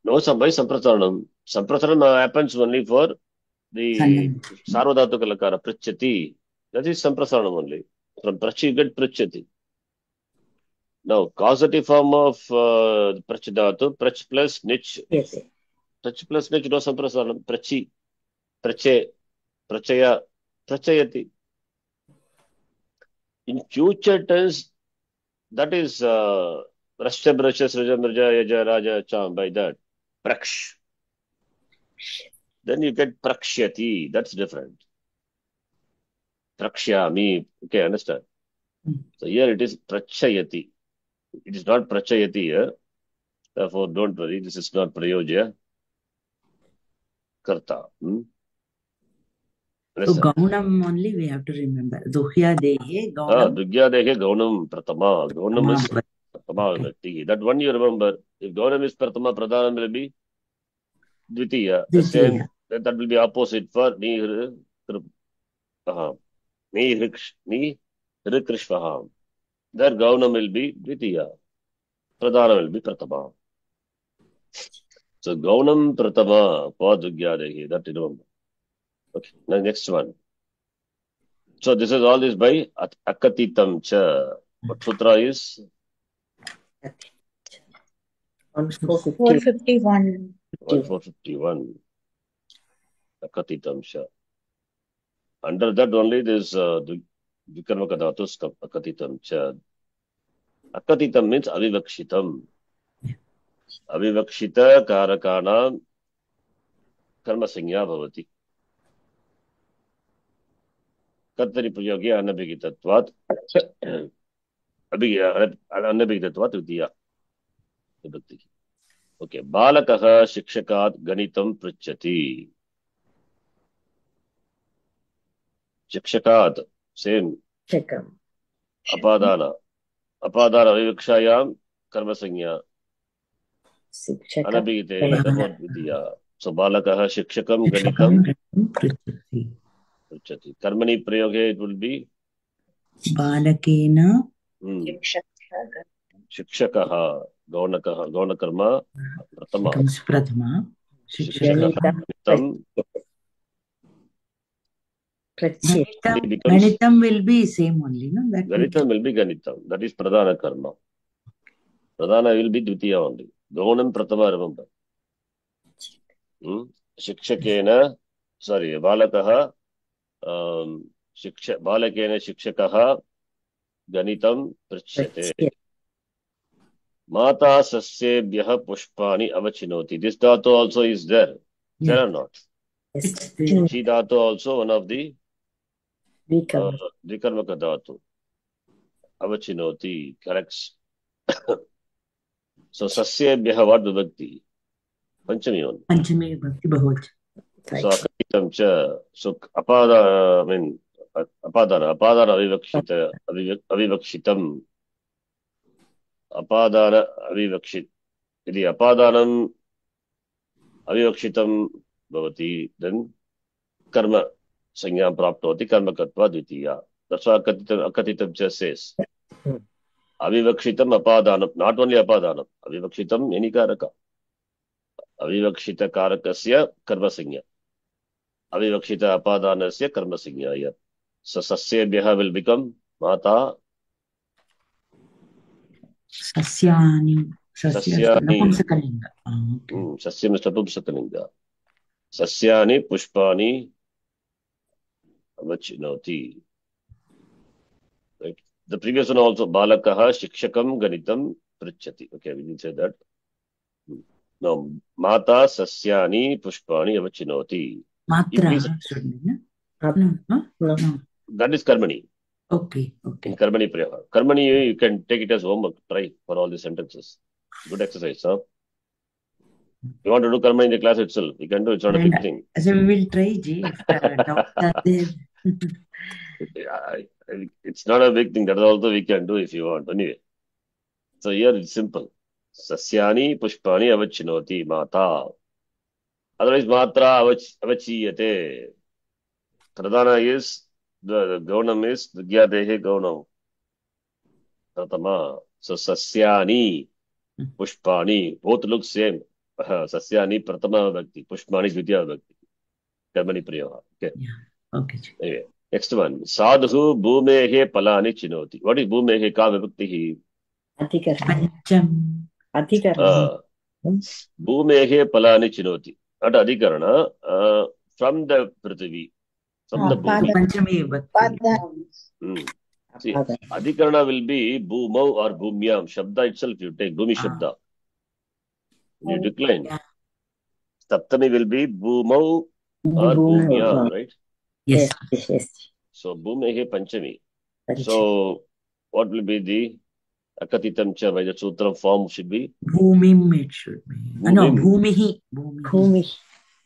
No, by Samprasaranam. Samprasaranam happens only for the Sarvadhatu Kalakara, Prachati. That is Samprasaranam only. From Prachi, you get Prachati. Now, causative form of Prachidhatu, Prach plus Nich. Yes. Prach plus Nich, no Samprasaranam. Prachi, Prache, Prachaya, Prachayati. In future tense, that is Rashya, Brashya, Sraja, Mirja, Yaja, Raja, Cham, by that. Praksh. Then you get Prakshyati. That's different. Prakshyami. Okay, understand? So here it is Prachayati. It is not Prachayati here. Therefore, don't worry. This is not Prayojya. Karta. So Gaunam only we have to remember. Duhya Dehe Gaunam. Dugya Dehe Gaunam Pratama. Gaunam is Pratama Vibhakti. That one you remember. If Gaunam is Pratama, Pradhanam will be Dvitiya. The same, that will be opposite for Ni Rikrishvaham. There Gaunam will be Dvitiya. Pradhanam will be Pratama. So Gaunam Pratama for Dugya Dehe. That you remember. Okay, now next one. So this is all this by Akatitam cha. What sutra is? On 450. 451. 1451. Akatitamsha. Under that only this Vikarmaka dhatus akatitamcha. Akatitam means avivakshitam. Avivakshita karakana karma sanya bhavati. कर्तरि प्रयोगे अनभिगितत्वात् अनभिगितत्वात् द्वितीया विभक्ति. Okay. बालकः शिक्षकात् गणितं पृच्छति. शिक्षकात् same Shikam. अपादान अविवक्षायां कर्मसंज्ञा Shikshaka. अनभिगिते द्वितीया. सो बालकः शिक्षकं गणितं पृच्छति. कर्मणि प्रयोगे इट विल बी बालकेन शिक्षकः गौणकर्म प्रथमा. प्रथमा गणितं will be same only, no? Ganitam will be Ganitam. That is Pradhana Karma. Pradhana will be Dvitiya only. Gaunam Prathama, remember. Shikshakena, sorry, Balakaha, Balakena Shikshakaha, Ganitam Prichyate. Mata Sasyebhyaha Pushpani Avachinoti. This dhatu also is there. There or not? It's there. She dhatu also one of the Vikarmaka dhatu. Avachinoti corrects. So Sasyebhyaha what vibhakti? Panchami only. Panchami vibhakti bahut. So Akatitam cha. So Apadana, I mean Apadana avivakshitam. Apadana avivakshit. Yadi apadanam avivakshitam bhavati, then karma sanyam praptoti karma katva dvitiya. That's why Akatitam cha says. Avivakshitam apadanam. Not only apadanam. Avivakshitam any karaka. Avivakshita karakasya karma sanya. Avivakshita apadanasya karma sanya. So Sasyebhyaha will become Mata. Sasyani. Sasyani. Napumsakalinga. Sasyam is Napumsakalinga. Sasyani Pushpani Avachinoti. Right. The previous one also Balakaha Shikshakam Ganitam Pritchati. Okay, we didn't say that. No, Mata Sasyani Pushpani Avachinoti. Matra. No. That is Karmani. Okay. In Karmani Priyaha. Karmani, you can take it as homework. Try for all these sentences. Good exercise, huh? You want to do Karmani in the class itself? You can do. It's not a big thing. So we will try, Ji, if doubts are there. It's not a big thing. That also we can do if you want. Anyway. So here it's simple. Sasyani Pushpani Avachinoti Mata. Otherwise, Matra Avachiyate. Pradhana is, the Gaunam is Vigyadehe Gaunam. Pratama. So Sasyani Pushpani. Both look same. Sasyani Pratama Bhakti. Pushpani Dvitiya Bhakti. Karmani Priyaha. Okay. Yeah. Okay. Anyway. Next one. Sadhu Bhumehe Palani Chinoti. What is Bhumehe Ka Vibhaktihi? Pancham. Bhumehe Palani Chinoti. Not Adhikarana. From the Prithvi. From the Bhumi. Panchami vibhakti. See, Adhikarana will be Bhumau or Bhumyam. Shabda itself you take. Bhumi Shabda. You decline. Saptami will be Bhumau or Bhumyam, right? Yes. So Bhumehe Panchami. So what will be the Akatitam cha by the Sutra form should be? Bhumim it should be. No, Bhumihi.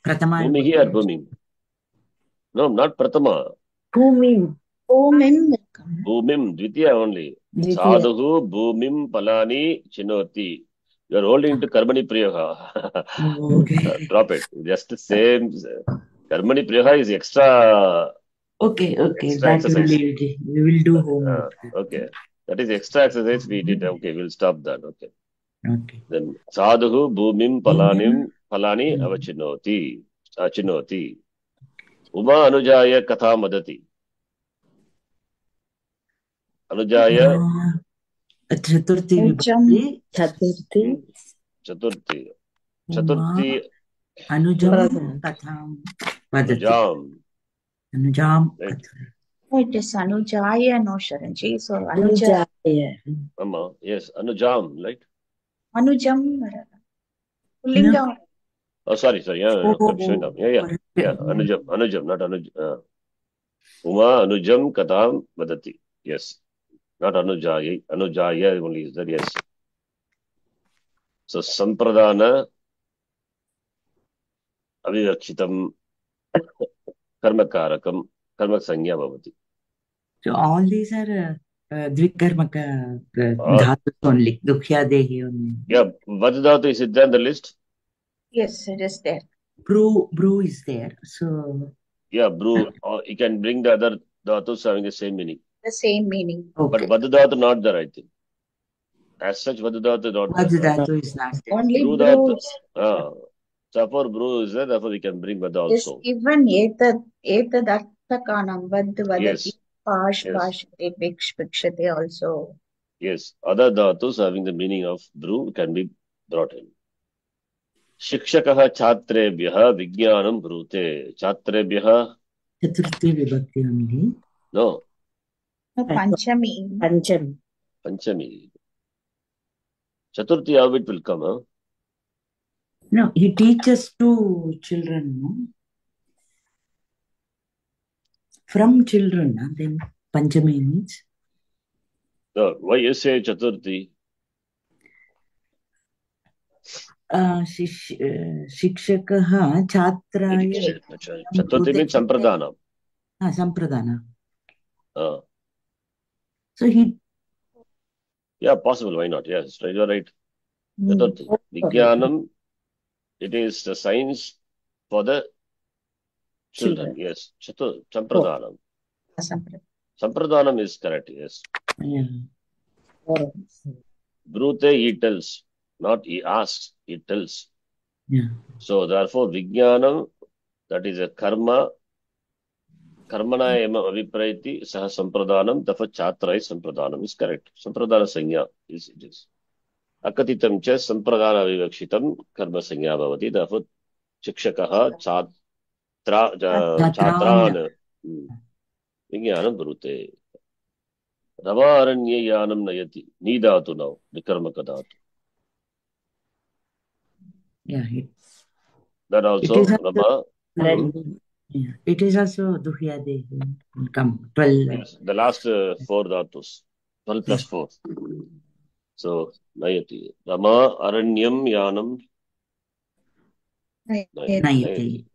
Pratama. Bhumihi or Bhumim? No, not Pratama. Bhumim. Bhumim, Dvitiya only. Sadhu Bhumim Palani Chinoti. You are holding to Karmani Priyaha. Okay. Drop it. Just the same. Karmani Priyaha is extra. Okay. Extra That exercise. we will do homework. Okay. That is extra exercise we did. Okay, we'll stop that. Okay. Then Sadhu Bhumim Palani Avachinoti. Achinoti. Uma Anujaya Katha Madati. Anujaya, Chaturthi Anujam. vibhakti. Chaturthi. Chaturthi. Uma Chaturthi, Anujam Present. katham vadati. Anujam. Anujam Right. katham. Oh, it is Anujaya, no Sharanji. So Anuja, Anujaya. Amma. Yes, Anujam, right? Anujam, No. Pullinga. Oh, sorry. Yeah, Oh, I'm showing up. Yeah. correct. Yeah, Anujam, not Anuj. Uma Anujam Katham Vadati. Yes, not Anujaya. Anujaya only is there. Yes. So Sampradana Avivakshitam Karmakarakam Karma Sanya Bhavati. So all these are dvikarmaka dhatus only. Dukhyadehi only. Yeah, Vadadatu, is it there in the list? Yes, it is there. Bru is there. So Yeah, Bru. Or you can bring the other dhatus having the same meaning. The same meaning. But okay. Vadadatu not there, I think. As such, Vadadatu not there. Vajadhatu is not there. Only Bru Bru Dhatu. Therefore, Bru is there, therefore we can bring Vada is also. given etad arthakanam vad vadati Yes. pash Yes. bhashate bhikshate also. Yes, other dhatus having the meaning of Bru can be brought in. Shikshakaha Chatrebhyaha Vijnanam Brute. Chatrebhyaha, Chaturthi vibhakti only. no, No, Panchami. Pancham. Panchami. Chaturthi, how it will come, huh? No, he teaches to children, no? From children, then Panchami means. No, why you say Chaturthi? Shikshakah Chatraya. Chaturthi means Sampradana. Sampradana. So he. Yeah, possible, why not? Yes, right, you're right. Chaturthi. Vijnanam, it is the science for the children. Yes, Sampradana. Sampradhanam is correct, yes. Yeah. Brute, he tells, not he asks, he tells. Yeah. So therefore, Vijnanam, that is a karma, karmana ema aviprayati saha sampradhanam, therefore Chatra is sampradhanam is correct. Sampradhana sanya is it is. Akatitam cha sampradhana avivakshitam karma sanya bhavati, therefore Shikshakaha Chatran Vijnanam Brute. Ravaranya Yanam Nayati. Nidatu now. Vikarmaka dhatu. Yeah. That also Rama. Yeah. It is also Duhyadehi. Come 12. Yes, the last 4 dhatus. 12 plus 4. So Nayati. Rama Aranyam Yanam Nayati.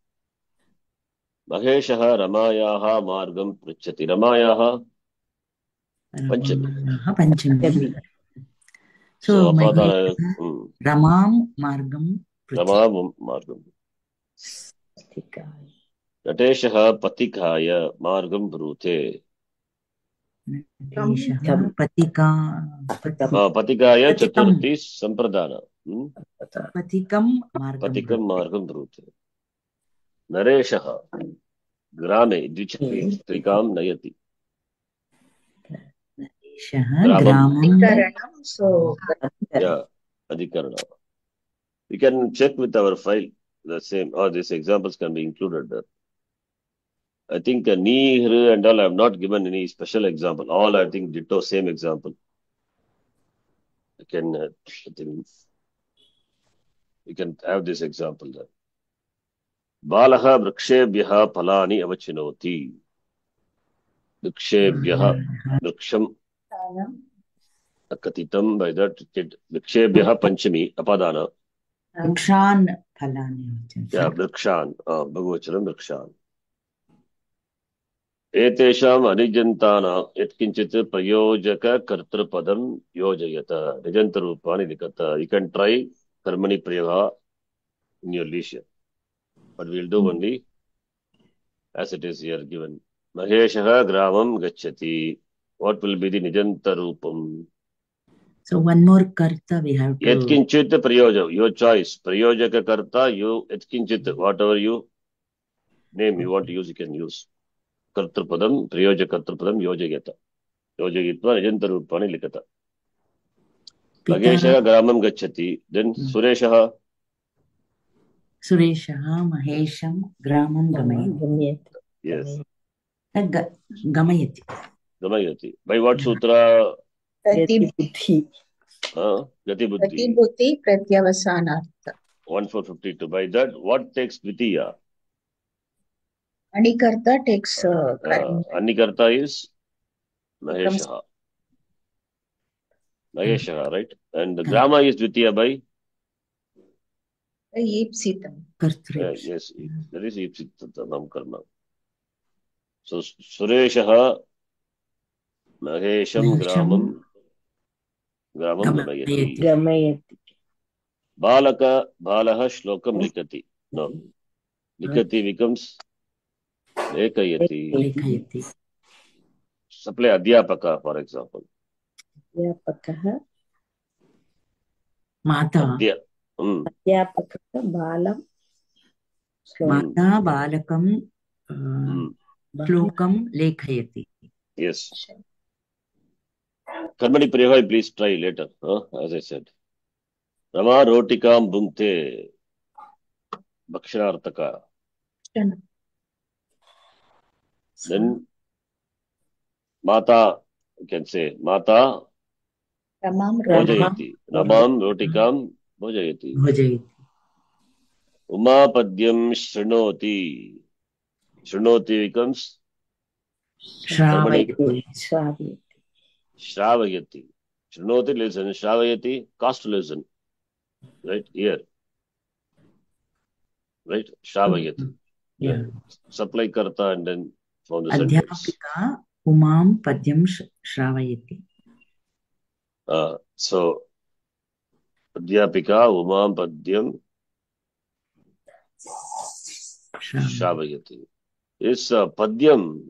Maheshaha Ramayaha Margam Prichati. Ramayaha Panchami. Panchami. So Ramam Margam Ramam Margam. Nateshaha Patikaya Margam Brute. Patikaya Chaturthi Sampradana. Patikam Margam Brute. Nareshaha Grame Dvichakam Nayati. Adhikaranam. So yeah, Adhikarana. We can check with our file the same, or these examples can be included there. I think Ni, Hri and all I have not given any special example. All I think ditto same example. I think we can have this example there. Balaha Vrikshebhyaha Phalani Avachinoti. Vrikshebhyaha Vriksham Akatitam, by that Vrikshebhyaha Panchami Apadana. Vrikshan Phalani. Yeah, Vrikshan. Bhagavacharam Vrikshan. Etesham Anijantāna Yatkinchit Prayojaka Kartrapadam Yojayata. Nijantarupani Nikata. You can try Karmani Prayoga in your leisure. But we'll do only as it is here given. Maheshaha Gramam Gacchati. What will be the Nijantarupam? So one more karta we have to. Yatkinchit Prayoja. Your choice. Prayojaka Karta, you Yatkinchit. Whatever you name you want to use, you can use. Kartrapadam, Prayoja Kartrapadam, Yojayata. योजयित्वा निजन्तरूपाणि लिखत. पिता महेशः ग्रामं गच्छति. Then सुरेशः महेशं ग्रामं गमयति. yes गमयति. गमयति. By what sutra? गतिबुद्धि Gati-buddhi. प्रत्यवसानार्थ. 1452. By that, what takes Dvitiya? Anikarta takes Anikarta is Maheshaha. Maheshaha, right? And the grama is Dvitiya by? ईप्सितम्. Yes, that is ipsitam karma. So Sureshaha Mahesham gramam gamayati. Balaha shlokam likati. No. Likati becomes lekayati. Supply adhyapaka, for example. अध्यापकः माता अध्यापकः बालं माता बालकं श्लोकं लेखयति. Yes. Karmani Priyaha, please try later, as I said. Rama rotikam bhunkte bhakshanartaka. Then Mata, you can say, Mata bhojayati. Ramam rotikam bhojayati. Uma padyam shrunoti. Shrunoti becomes Shravayati. Shravayati. Shrunoti, listen. Shravayati, cast to listen. Right? Here. Right? Shravayati. Yeah. Supply karta and then from the sentence. Adhyapika umam padyam shravayati. So, Adhyapika umam padyam shravayati. Is padyam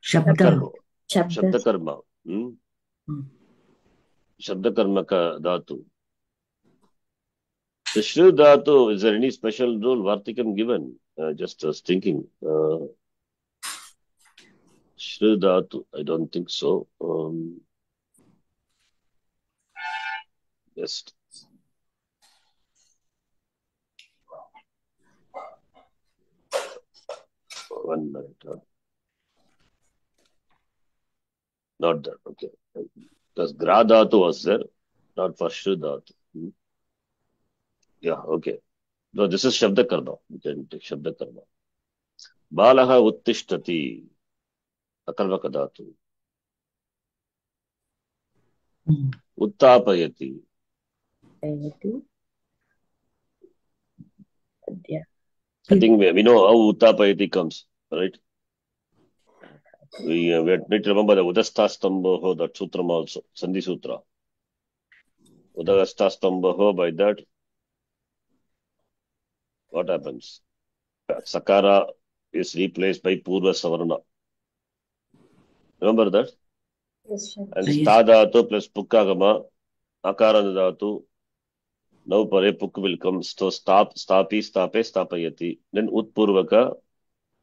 Shabda karma. Shabda karma ka dhatu. The Shri dhatu, is there any special rule Vartikam given? Just was thinking. Shri dhatu, I don't think so. Just one minute. Not that, okay. Because Gra dhatu was there, not for Shri dhatu. Yeah, okay. No, this is Shabda Karma. You can take Shabda Karma. Balaha uttishtati. Akarvaka dhatu. Uttapayati. I think we know how Uttapayati comes, right? We need to remember the Udasthastambho, that sutram also, Sandhi Sutra. Udasthastambho, by that, what happens? Sakara is replaced by Purva Savarna. Remember that? Yes, sir. And Stadhatu plus Pukkagama, Akarana now pare Pukka will come. So stapayati. Then Utpurvaka,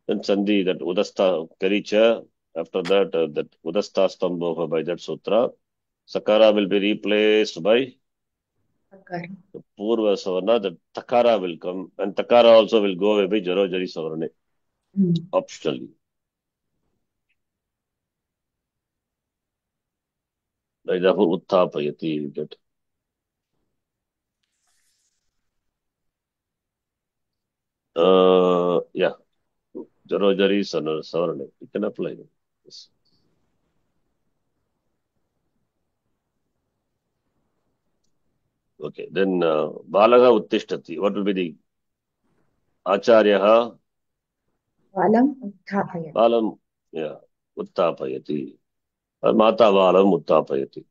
then Sandhi, that Udastha Karicha. After that, that Udastha Stambha by that sutra. Sakara will be replaced by the Purva Savarna, the Takara will come, and Takara also will go away by Jarojari Savarne, optionally. Like therefore, Uttapayati, you get. Yeah. Jarojari Savarne, you can apply them. Yes. Okay, then Balaga Uttishtati. What will be the Acharyaha? Balam uttapayati. Balam, yeah, Uttapayati. Or Mata Balam Uttapayati.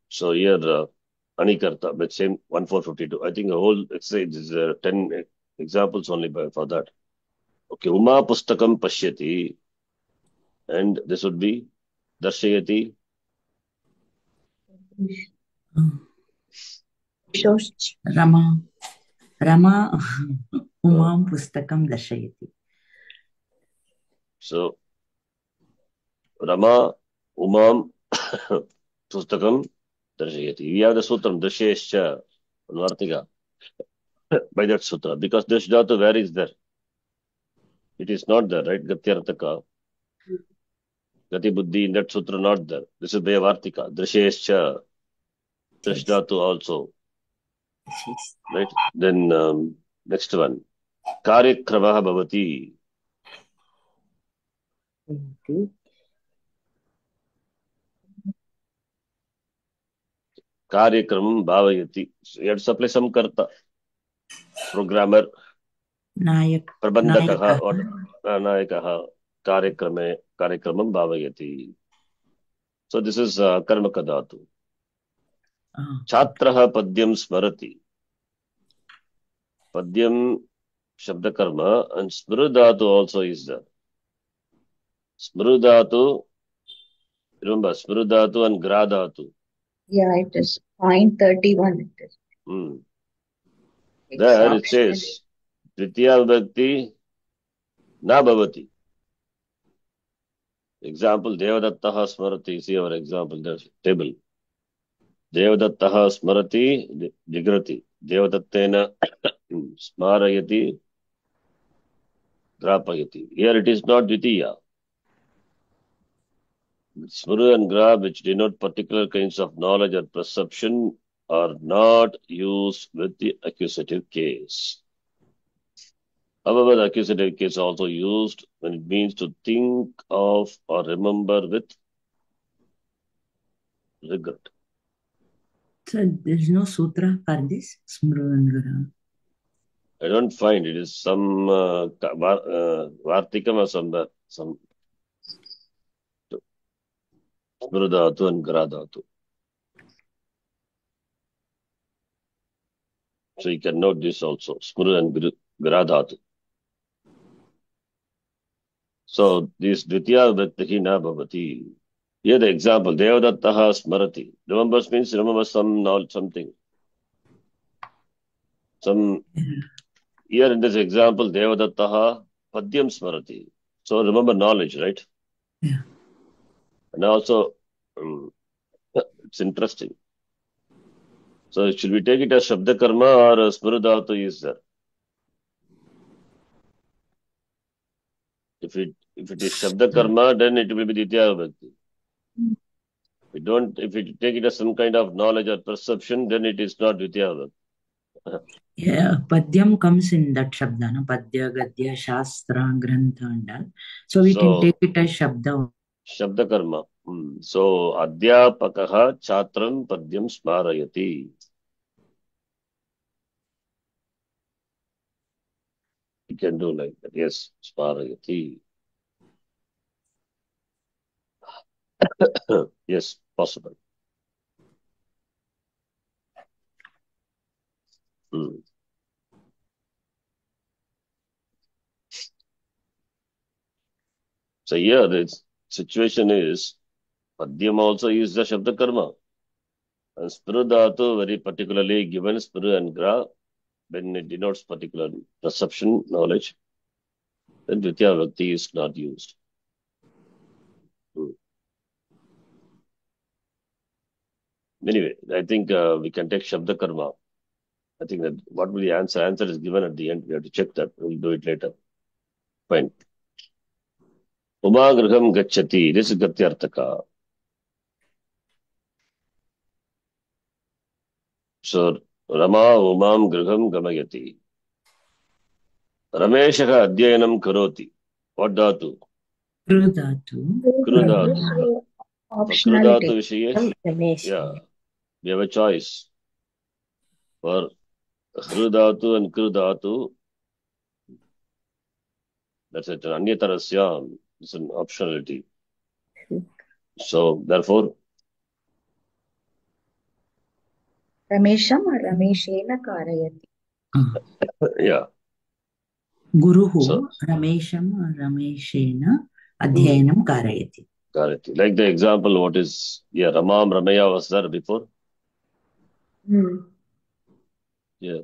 So here, Anikarta, but same 1452. I think the whole exercise is 10 examples only for that. Okay, Uma Pustakam Pashyati. And this would be Darshayati. Rama umam pustakam darshayati. So Rama Umam Pustakam Darshayati. We have the sutram Darshayascha Vartika by that sutra because Dash Dhatu where is there? It is not there, right? Gatyartaka. Gati Buddhi in that sutra not there. This is by Vartika. Darshayascha Dash Dhatu also. Right? Then next one. Karyakramaha Bhavati. Karyakramam Bhavayati. So you have to supply some karta. Programmer, Nayak. Prabandhakaha, or Nayakaha, Karyakramam Bhavayati. So this is Karmaka Dhatu. Chhatraha Padyam Smarati. Padyam Shabda Karma and Smrudhatu also is there. Smrudhatu, remember Smrudhatu and Gradhatu. Yeah, it is point 31. It is. There it says Dvitiya Vibhakti Na Bhavati. Example Devadattaha Smarati. See our example, there's table. Devadattaha Smarati Jigrati. Devadattena Smarayati Grapayati. Here it is not Dvitiya. Smru and Gra, which denote particular kinds of knowledge or perception, are not used with the accusative case. However, the accusative case is also used when it means to think of or remember with regret. So there's no sutra for this Smruvangara. I don't find it is some Vartikam or some Smrudhatu and Gradhatu. So you can note this also, Smru and Gradhatu. So this Dvitiya Vibhakti Na Bhavati. Here the example, Devadattaha Smarati. Remembers means remember some knowledge, something. Here in this example, Devadattaha Padyam Smarati. So remember knowledge, right? Yeah. And also, it's interesting. So should we take it as Shabda Karma or Smrudhatu is there? If it is Shabda Karma, then it will be Dvitiya Vibhakti. If we take it as some kind of knowledge or perception, then it is not Dvitiya Vibhakti. Yeah, Padyam comes in that Shabda, no? Padya, Gadya, Shastra, Grantha and all. So we can take it as Shabda. Shabda Karma. So Adhyapakaha Chatram Padyam Smarayati. You can do like that. Yes, Smarayati. Yes, possible. So here the situation is Padyam also is the Shabda Karma. And Smrudhatu very particularly given Smru and Gra when it denotes particular perception, knowledge, then Dvitiya Vibhakti is not used. Anyway, I think we can take Shabda Karma. I think that what will the answer? Answer is given at the end. We have to check that. We'll do it later. Fine. Uma Griham Gacchati. This is Gatyartaka. So, Rama Umam Griham Gamayati. Rameshaha Adhyayanam Karoti. What dhatu? Krudhatu. Krudhatu. Optionality. Krudhatu Vishaye. Yeah. We have a choice. For Krudhatu and Krudhatu, that's it. Anyatarasya is an optionality. So, therefore, Ramesham or Rameshena Karayati. yeah. Guruhu So, Ramesham or Rameshena Adhyayanam Karayati. Karayati. Like the example, what is, yeah, Ramam, Ramaya was there before? Yeah.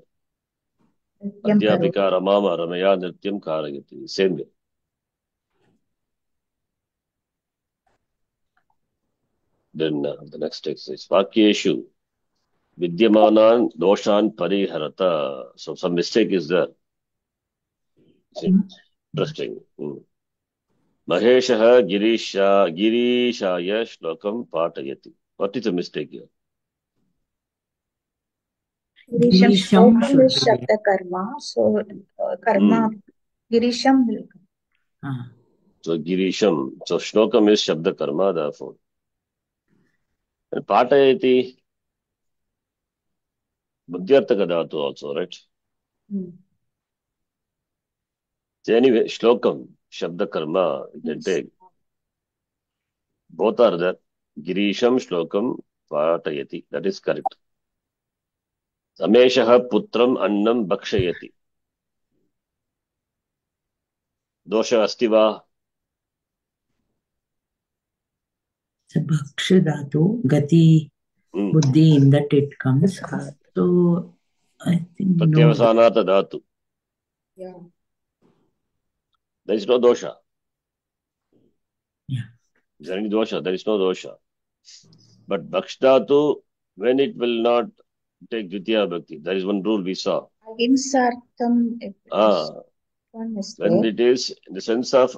Adhyapika Ramama Ramaya Nityam Karayati. Same way. Then the next exercise. Vakyeshu vidyamanan doshan pariharata. So some mistake is there. Interesting. Maheshah Girishaya Shlokam Patayati. What is the mistake here? Girisham Girisham Shlokam should is be Shabda Karma. So Karma Girisham will come. ah. So Girisham. So Shlokam is Shabda Karma, therefore. And Patayati Buddhyarthaka Dhatu also, right? So anyway, Shlokam, Shabda Karma, you can take. Both are there. Girisham Shlokam Patayati. That is correct. Sameshaha Putram Annam Bhakshayati. Dosha Astiva. So Bhakshadatu, Gati, Buddhi, in that it comes. So I think no. Pratyavasanata Dhatu. Yeah. There is no dosha. Yeah. Is there any dosha? There is no dosha. But Bhakshadatu, when it will not take Dvitiya Bhakti, there is one rule we saw. Ahimsartham, if it is one mistake. When it is in the sense of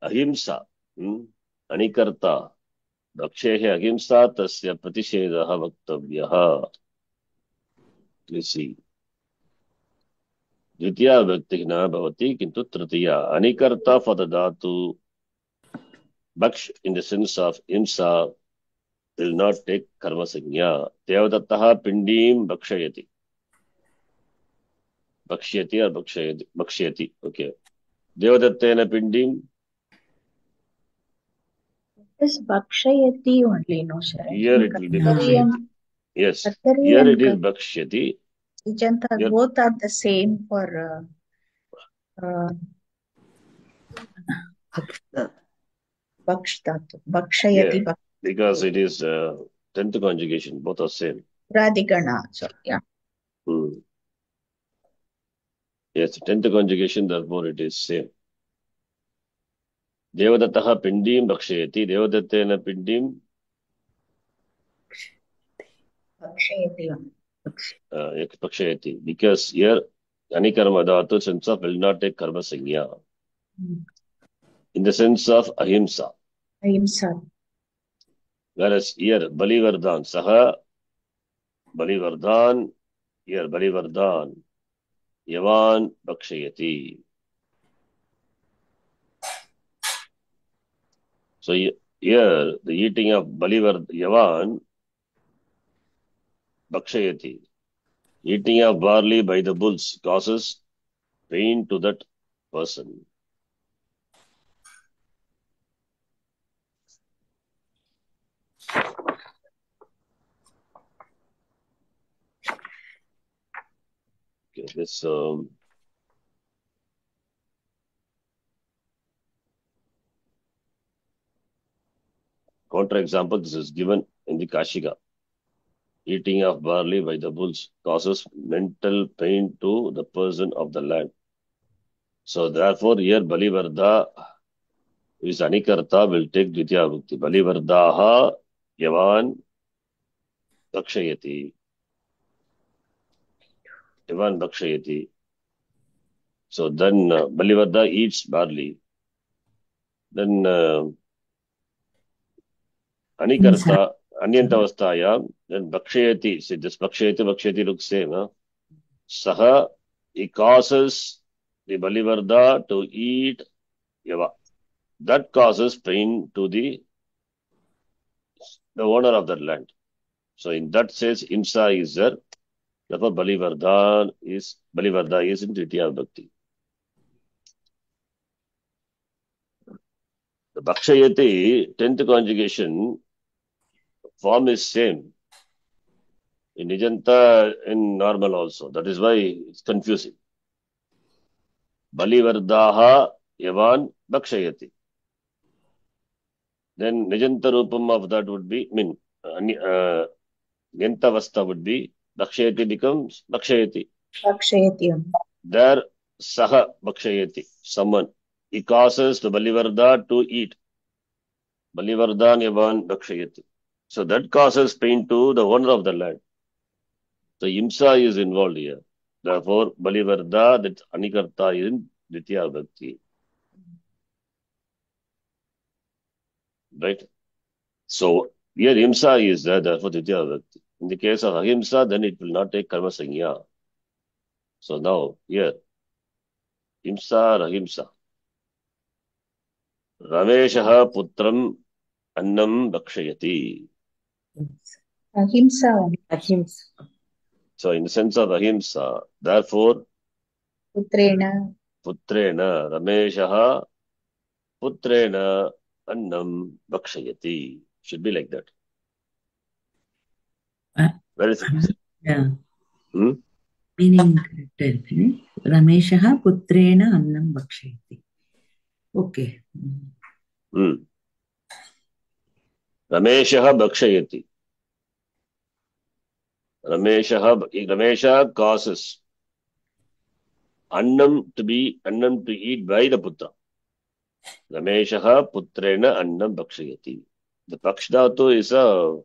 ahimsa, anikarta, Bhakshehe ahimsa tasya pratishedaha vaktavyaha. You see. Dvitiya Bhakti na bhavati kintu tritiya. Anikarta for the dhatu, Bhaksh in the sense of imsa will not take karma sanya. Devadattaha pindim bhakshayati. Bhakshyati or bhakshayati. Bhakshyati. Okay. Devadattena pindim. This Bhakshayati only, no, sir. Here it will be bhakshayati. Yes. Here it is bhakshyati. Ijanta, both are the same for Bhakshadatu. Bhakshayati. Yeah, because it is 10th conjugation. Both are same. Radhigana. So, yeah. Yes, 10th conjugation, therefore it is same. Devadattaha pindim bhakshayati. Devadattena pindim Bhakshayati. bhakshayati. Because here, anikarma dhatu sense of will not take karma sanya. In the sense of ahimsa. Ahimsa. Whereas here, Balivardhan, Saha, Balivardhan, here, Balivardhan, Yavan, Bhakshayati. So here, the eating of Yavan, Bhakshayati. Eating of barley by the bulls causes pain to that person. Okay, this counterexample, this is given in the Kashika. Eating of barley by the bulls causes mental pain to the person of the land. So therefore, here Balivardha is Anikarta will take Dvitiya Bhakti. Balivardhaha Yavan Bhakshayati. Yavan Bhakshayati. So then Balivardha eats barley. Then Anikarta, Anyantavastaya, then Bhakshayati. See, this Bhakshayati looks same. Huh? Saha, he causes the Balivardha to eat Yava. That causes pain to the owner of that land. So in that sense, Imsa is there. Therefore, Balivardha is in Tritya Bhakti. The Bhakshayati, 10th conjugation, form is same. In Nijanta, in normal also. That is why it's confusing. Balivardhaha Yavan Bhakshayati. Then Nijanta Rupam of that would be, Nyantavastha would be, Bhakshayati becomes Bhakshayati. Bhakshayati. There, Saha Bhakshayati, someone. He causes the Balivardha to eat. Balivardhan Yavan Bakshayati. So that causes pain to the owner of the land. So Himsa is involved here. Therefore, Balivarda, that Anikarta is in Ditya Bhakti. Right? So here Himsa is there, therefore Ditya Bhakti. In the case of Ahimsa, then it will not take Karma Sanya. So now, here, Himsa, Ahimsa. Rameshaha Putram Annam Bakshayati. Ahimsa only. Ahimsa. So in the sense of Ahimsa, therefore, Putrena. Putrena, Rameshaha Putrena Annam Bakshayati. Should be like that. Very simple. Yeah. Hmm? Meaning correct. Rameshaha putrena annam bakshayati. Okay. Hmm. Rameshaha Bakshayati. Ramesha causes Annam to eat by the Putra. Rameshaha Putrena Annam Bakshayati. The Paksh Dhatu is a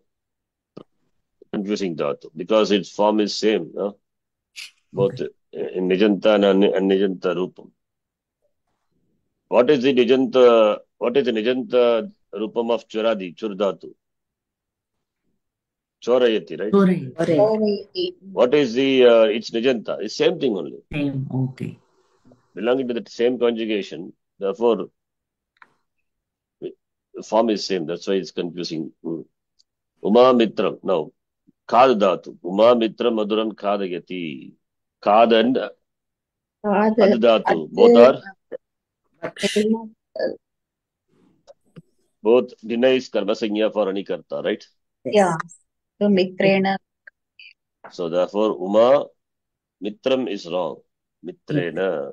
confusing dhatu because its form is same, no? Both in Nijanta and Nijanta Rupam. What is the Nijanta Rupam of Churadi, Churdhatu? Chorayati, right? Chorayati. What is the its Nijanta? It's same thing only. Same. Okay. Belonging to the same conjugation, therefore the form is same. That's why it's confusing. Uma Mitram. Now, Khad Dhatu. Uma Mitram Maduram Khadayati. Khad and Ad Dhatu. Both denies Karma Sanya for Anikarta, right? Yeah. So Mitrena. So therefore, Uma Mitram is wrong. Mitrena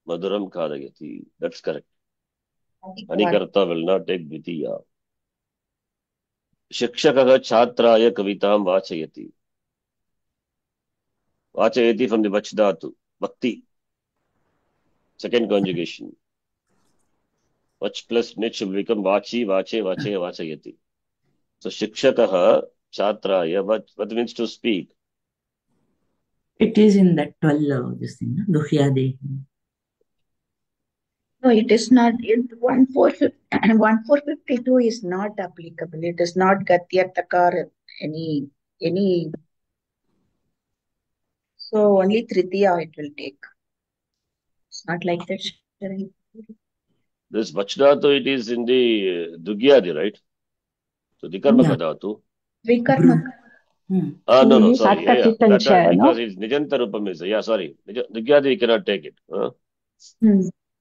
Maduram Khadayati. That's correct. Anikarta will not take Dvitiya. Shikshakaha Chhatraya Kavitam Vachayati. Vachayati from the Vachdhatu. Bhakti. Second conjugation. Vach plus nich will become Vachi, Vache, Vache, Vachayati. So Shikshakaha Chhatraya, what means to speak? It is in that 12, this thing, Duhyade. No, it is not. 1452 is not applicable. It is not Gatyartakar any. So only Tritiya it will take. It's not like that. This Vachdhatu, it is in the Dugyadi, right? So Dikarmaka Dhatu. Vikarmaka. No, sorry. Yeah. Because it's Nijanta Rupam is, sorry. Dugyadi, we cannot take it.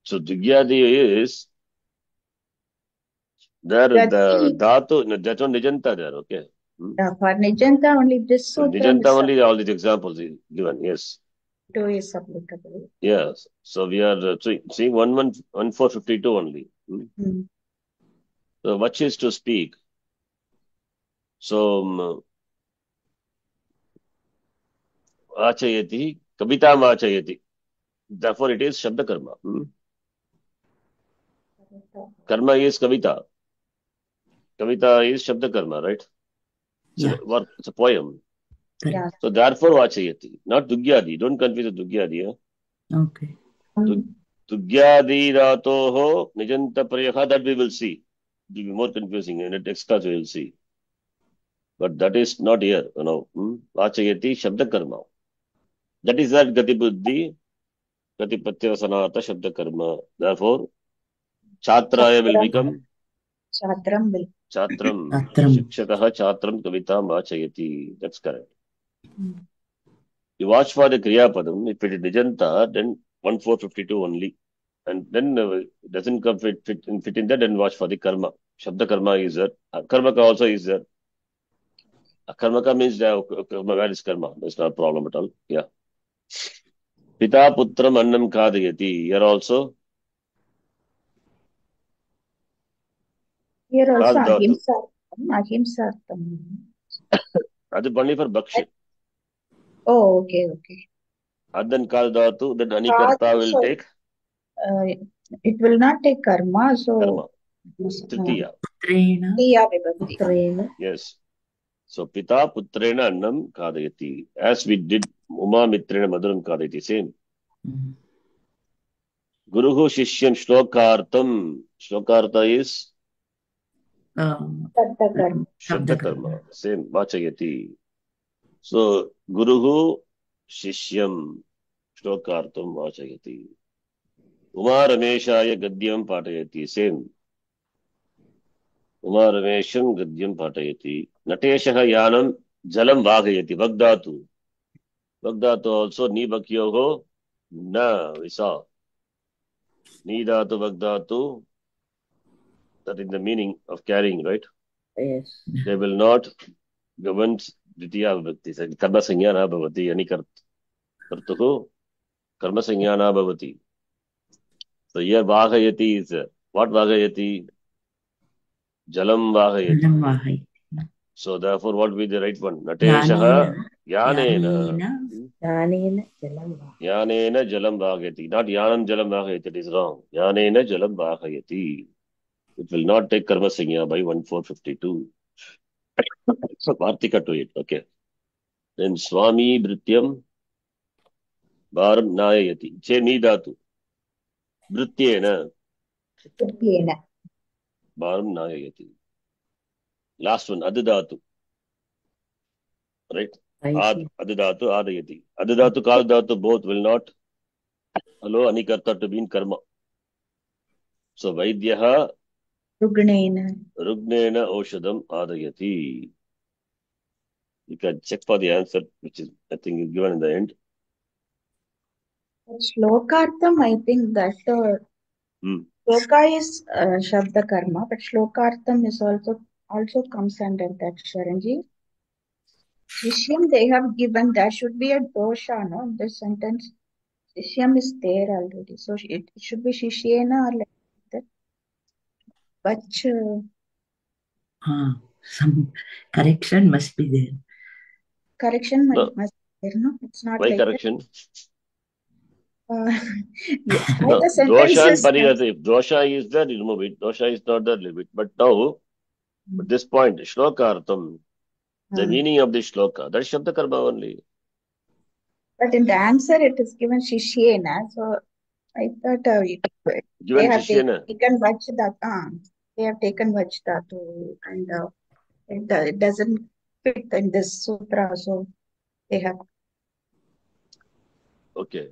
So Dugyadi is there, the Dhatu, that's on Nijanta there, okay? Yeah, for Nijanta only this sutra. Nijanta only all these examples given, yes. Is applicable. Yes. So we are seeing 1452 only. So what is to speak? So Achayati, Kavitam Achayati. Therefore it is Shabda Karma. Karma is Kavita. Kavita is Shabda Karma, right? So it's a poem. Yeah. So therefore Vachayati, not Dugyadi. Don't confuse the Dugyadi. Okay. Dugyadi Ratoho Nijanta Prayaha, that we will see. It will be more confusing. In the text class we will see. But that is not here. Vachayati Shabda Karma. That is that Gati Buddhi, Gati Patyavasanata Shabda Karma. Therefore, Chhatraya will become Chatram will. Chatram. Shikshakaha Chatram Kavitam Vachayati. That's correct. You watch for the Kriya Padam. If it is Nijanta, then 1452 only. And then it doesn't come fit in that, then watch for the Karma. Shabda Karma is there. Karmaka also is there. Karmaka means where is Karma? That's not a problem at all. Yeah. Pita Putram Annam Khadayati. Here also. Here also Ahimsa. That's only for Bhakshya. Oh, okay. And then Kaldatu, then Anikarta will take? It will not take karma. So Karma. Tritiya. Putrena. Tritiya vibhakti. Putrena. Yes. So Pita Putrena Annam Kadayati. As we did Uma Mitrena Madhuram Kadayati. Same. Mm. Guruhu Shishyam Shlokartam. Shlokarta is Shabda karma. Shabda Karma. Same. Vachayati. So Guruhu Shishyam Shlokartam Vachayati. Uma Rameshaya Gadyam Patayati. Same. Uma Ramesham Gadyam Patayati. Nateshaha Yanam Jalam Vagayati. Vagdatu. Vagdatu also Nibakyoho. Na, we saw. Nidatu Vagdatu. That is the meaning of carrying, right? Yes. They will not govern Dvitiya Vibhakti. Karma Sanyana Bhavati. Any Kartuhu. Karma Sanyana Bhavati. So here Vagayati is what Vagayati? Jalam Vagayati. Jalam Vahai. So therefore, what will be the right one? Nateshaha Yanena. Yanena Jalam Vahayati. Yanena Jalam Vagayati. Not Yanam Jalam Vagayati. It is wrong. Yanena Jalam Vagayati. It will not take Karma Sanya by 1452. So Vartika to it. Okay. Then Swami Bhrityam Bharam Nayayati. Chemi Dhatu. Bhrityena Trityena. Bharam Nayayati. Last one, Adidhatu. Right? Adidhatu, Adayati. Adidhatu, Kaldhatu, both will not allow Anikarta to be in karma. So Vaidyaha Rugnena. Rugnena Oshadam Adayati. You can check for the answer, which is, I think, is given in the end. Shlokartham, I think that Shloka is Shabda karma, but Shlokartham is also comes under that, Sharanji. Shishyam they have given, there should be a dosha, no? In this sentence, Shishyam is there already. So it should be Shishyena or like that. But Some correction must be there. correction No. must be there, no? It's not Why like correction? that. No. The sentence Dosha and is Pariyati. If dosha is there, you remove it. Dosha is not there, leave it. But now, at this point, Shlokartham, the meaning of the shloka, that is Shabda Karma only. But in the answer, it is given Shishyena. So I thought they Given have Shishyena. taken Vajda. They have taken Vajda and it doesn't fit in this sutra. So they have. Okay.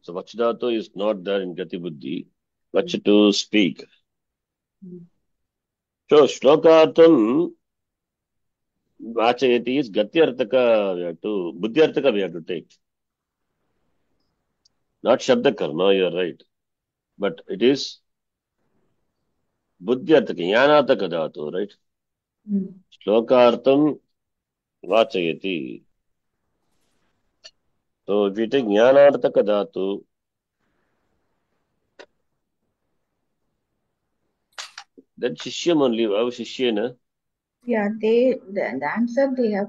So Vachdato is not there in Gati Buddhi. Vach to speak. So Shlokartham Vachayati is Gatyartaka we have to, Buddhyartaka we have to take. Not Shabda Karma, you are right. But it is Buddhyartaka, Jnanataka Dhatu, right? Shlokartham Vachayati. So if you take Jnanataka Dhatu, then Shishyam only, how Shishyena? Yeah, the answer they have.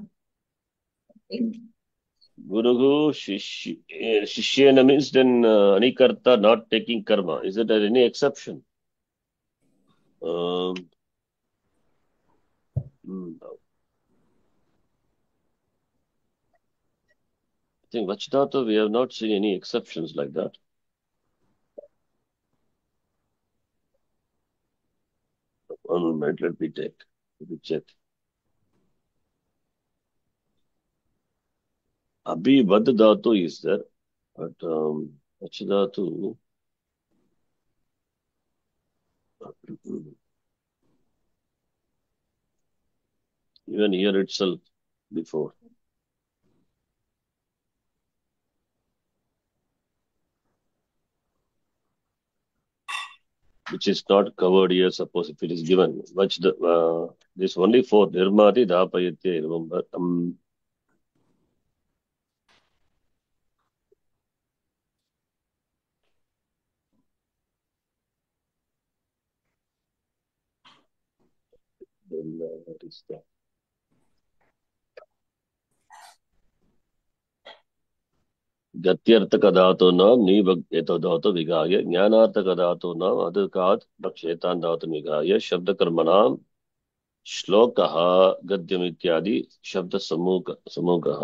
Guruhu Shishyena means then Anikarta not taking karma. Is it any exception? I think Vachdhatu, we have not seen any exceptions like that. One minute, let me check. Abhi Dhatu is there, but Vachdhatu. Even here itself before. Which is not covered here, suppose if it is given. This only for Nirmati Dhapayate, remember. Then what is that? गत्यर्थकधातूनां निबध्यतो धातु विगाय ज्ञानार्थकधातूनाम् अदकात् प्रक्षेतान् धातु विगाय शब्दकर्मणां श्लोकः गद्यम् इत्यादि शब्दसमूहः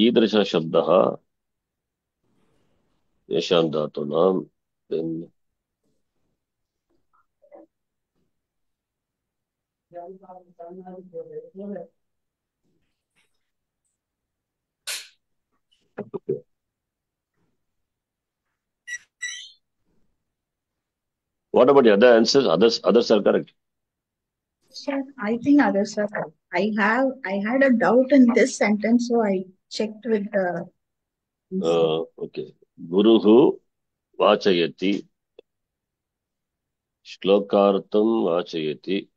ईदृशशब्दः येषां धातूनां What about the other answers? Others are correct. Sir, I think others are correct. I had a doubt in this sentence, so I checked with the. Okay. Guruhu vachayati. Shlokartam vachayati.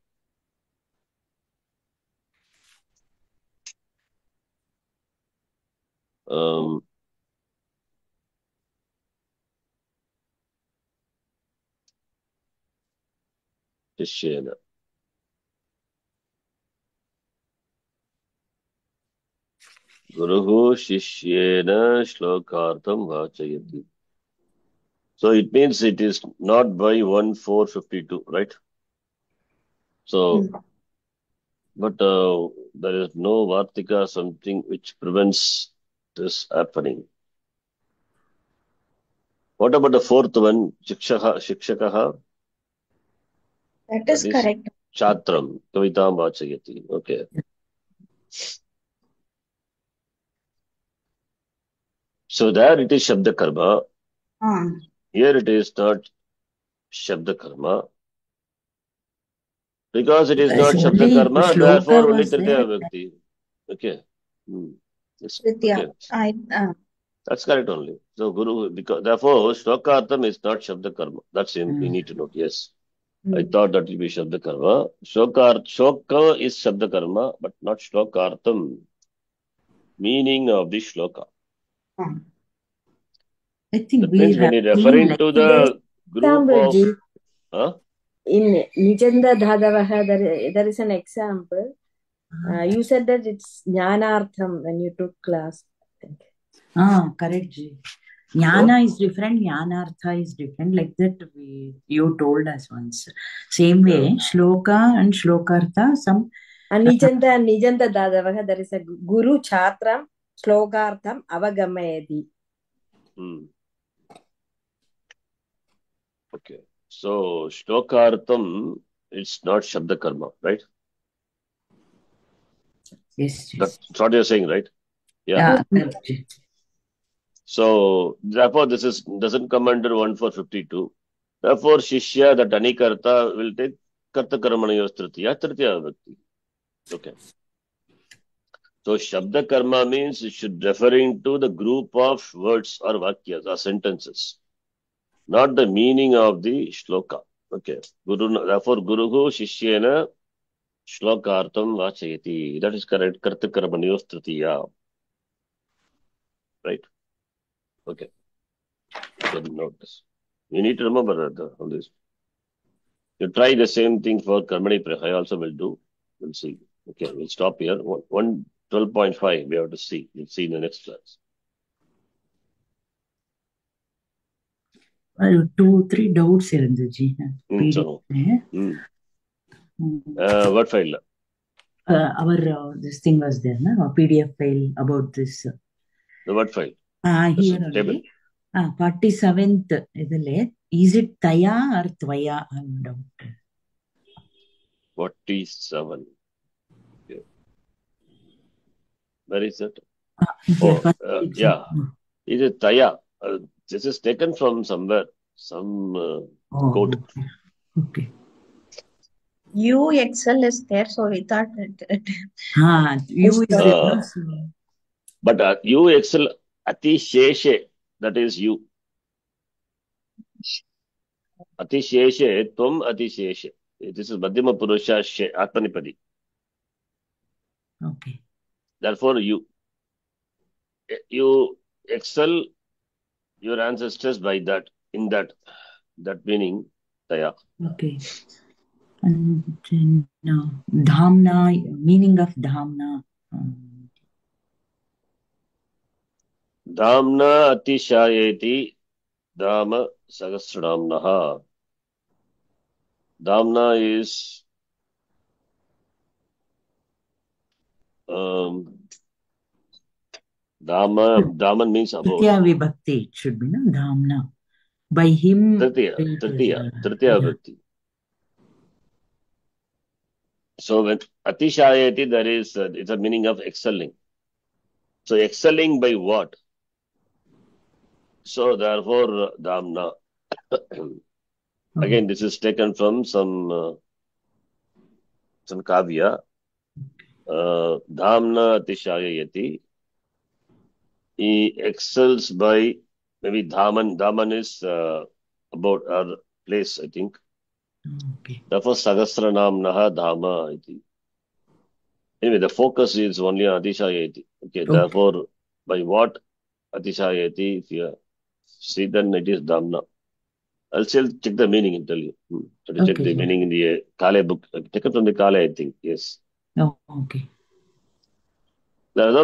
Shishyena. Guruhu Shishyena Shlokartam Vachayati. So it means it is not by 1452, right? So, but there is no Vartika, something which prevents this happening. What about the fourth one? Shikshakaha? That is correct. Chatram, Kavitam Vachayati. Okay. So there it is Shabda Karma. Here it is not Shabda Karma. Because it is not Shabda Karma, therefore only Tritiya Vibhakti. Okay. Yes. Okay. That's correct only. So Guru, because therefore Shlokartham is not Shabda Karma. That's we need to note. Yes. I thought that will be Shabda Karma. Shloka is Shabda Karma, but not Shlokartham. Meaning of the Shloka. I think that means when you're referring to the group of... In Nijanda Dhadavaha, there is an example. You said that it's Jnanartham when you took class. Correct, Ji. Jnana is different, Jnanartha is different. Like that, you told us once. Same way, Shloka and Shlokartha, some... Nijanda and Nijanda Dhadavaha, there is a Guru Chatram Shlokartham Avagamayadi. Okay. So, Shlokartham, it's not Shabda Karma, right? Yes. That's what you're saying, right? Yeah. So, therefore, this doesn't come under 1452. Therefore, Shishya, the Anikarta, will take Karta Karmanayos Tritiya Vibhakti. Okay. So, Shabda Karma means it should referring to the group of words or vakyas or sentences, not the meaning of the shloka. Okay. Therefore, Guruhu Shishyena Shlokartam Vachayati. That is correct. Karta Karmanayos Tritiya. Right. Okay. So note this. You need to remember that on this. You try the same thing for Karmani Praha. I also will do. We'll see. Okay, we'll stop here. 12.5 we have to see. We'll see in the next class. 2-3 doubts irundhuji. What file? Our this thing was there, na? PDF file about this. The what file? Here only. 47th idale. Is it Taya or Tvaya? I'm doubt. 47. Okay. Where is it? Yeah. Is it Taya? This is taken from somewhere. Some code. Okay. UXL is there, so we thought U is there. But UXL Ati Sheshe, that is you. Ati Sheshe, Tvam Ati Sheshe. This is Madhyama Purusha Atmanipadi. Okay. Therefore, you excel your ancestors by that, in that meaning, Taya. Okay. And then Dhamna, meaning of Dhamna. Dhamna atishayeti Dhamma Sahasranamnaha. Dhamna is Daman means above. Tritiya vibhakti, it should be, no? Dhamna. By him, Tritiya vibhakti. So when atishayeti, there is it's a meaning of excelling. So excelling by what? So therefore Dhamna. Again, this is taken from some kavya. Dhamna atishayeti. He excels by maybe Dhaman. Dhaman is about our place, I think. Okay. Therefore, Sahasranamnaha Dhama, I think. Anyway, the focus is only on Atishayati. Okay, therefore, by what Atishayati, if you see, then it is Dhamna. I'll still check the meaning and tell you. To check the meaning in the Kale book. Taken from the Kale, I think. Yes. Oh, okay. There are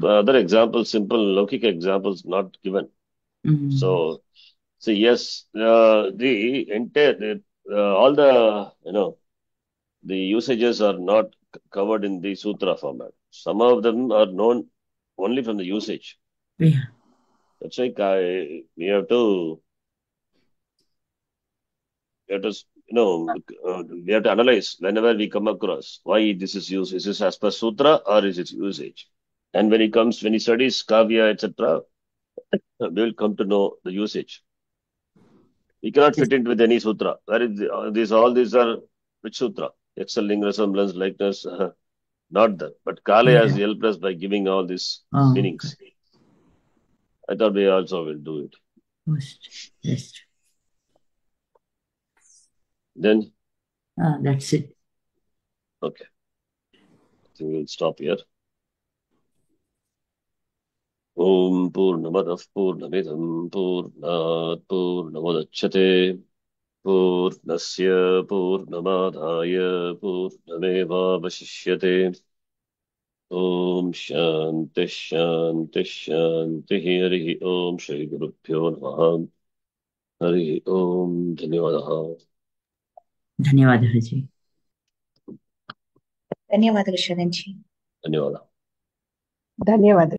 other examples, simple Laukika examples not given. So, yes, the entire, all the, the usages are not covered in the sutra format. Some of them are known only from the usage. Yeah. That's why we have to analyze whenever we come across why this is used. Is this as per sutra or is it usage? And when he studies kavya, etc., we will come to know the usage. We cannot fit into with any sutra. Where is all these are which sutra? Excelling, resemblance, likeness, not that. But Kale has helped us by giving all these meanings. Okay. I thought we also will do it. Yes. Then? That's it. Okay. I think we'll stop here. Om Purnamadav Purnamidam Purnat Purnamudachyate Purnasya Purnamadhaya Purnamevavashishyate. Om Shanti Shanti Shanti Harihi Om Shri Gurubhyo Namaha. Harihi Om. Dhanyavadaha. Dhanyavadaha ji. ధన్యవాదాలు Sharan G. ధన్యవాదాలు. ధన్యవాదాలు.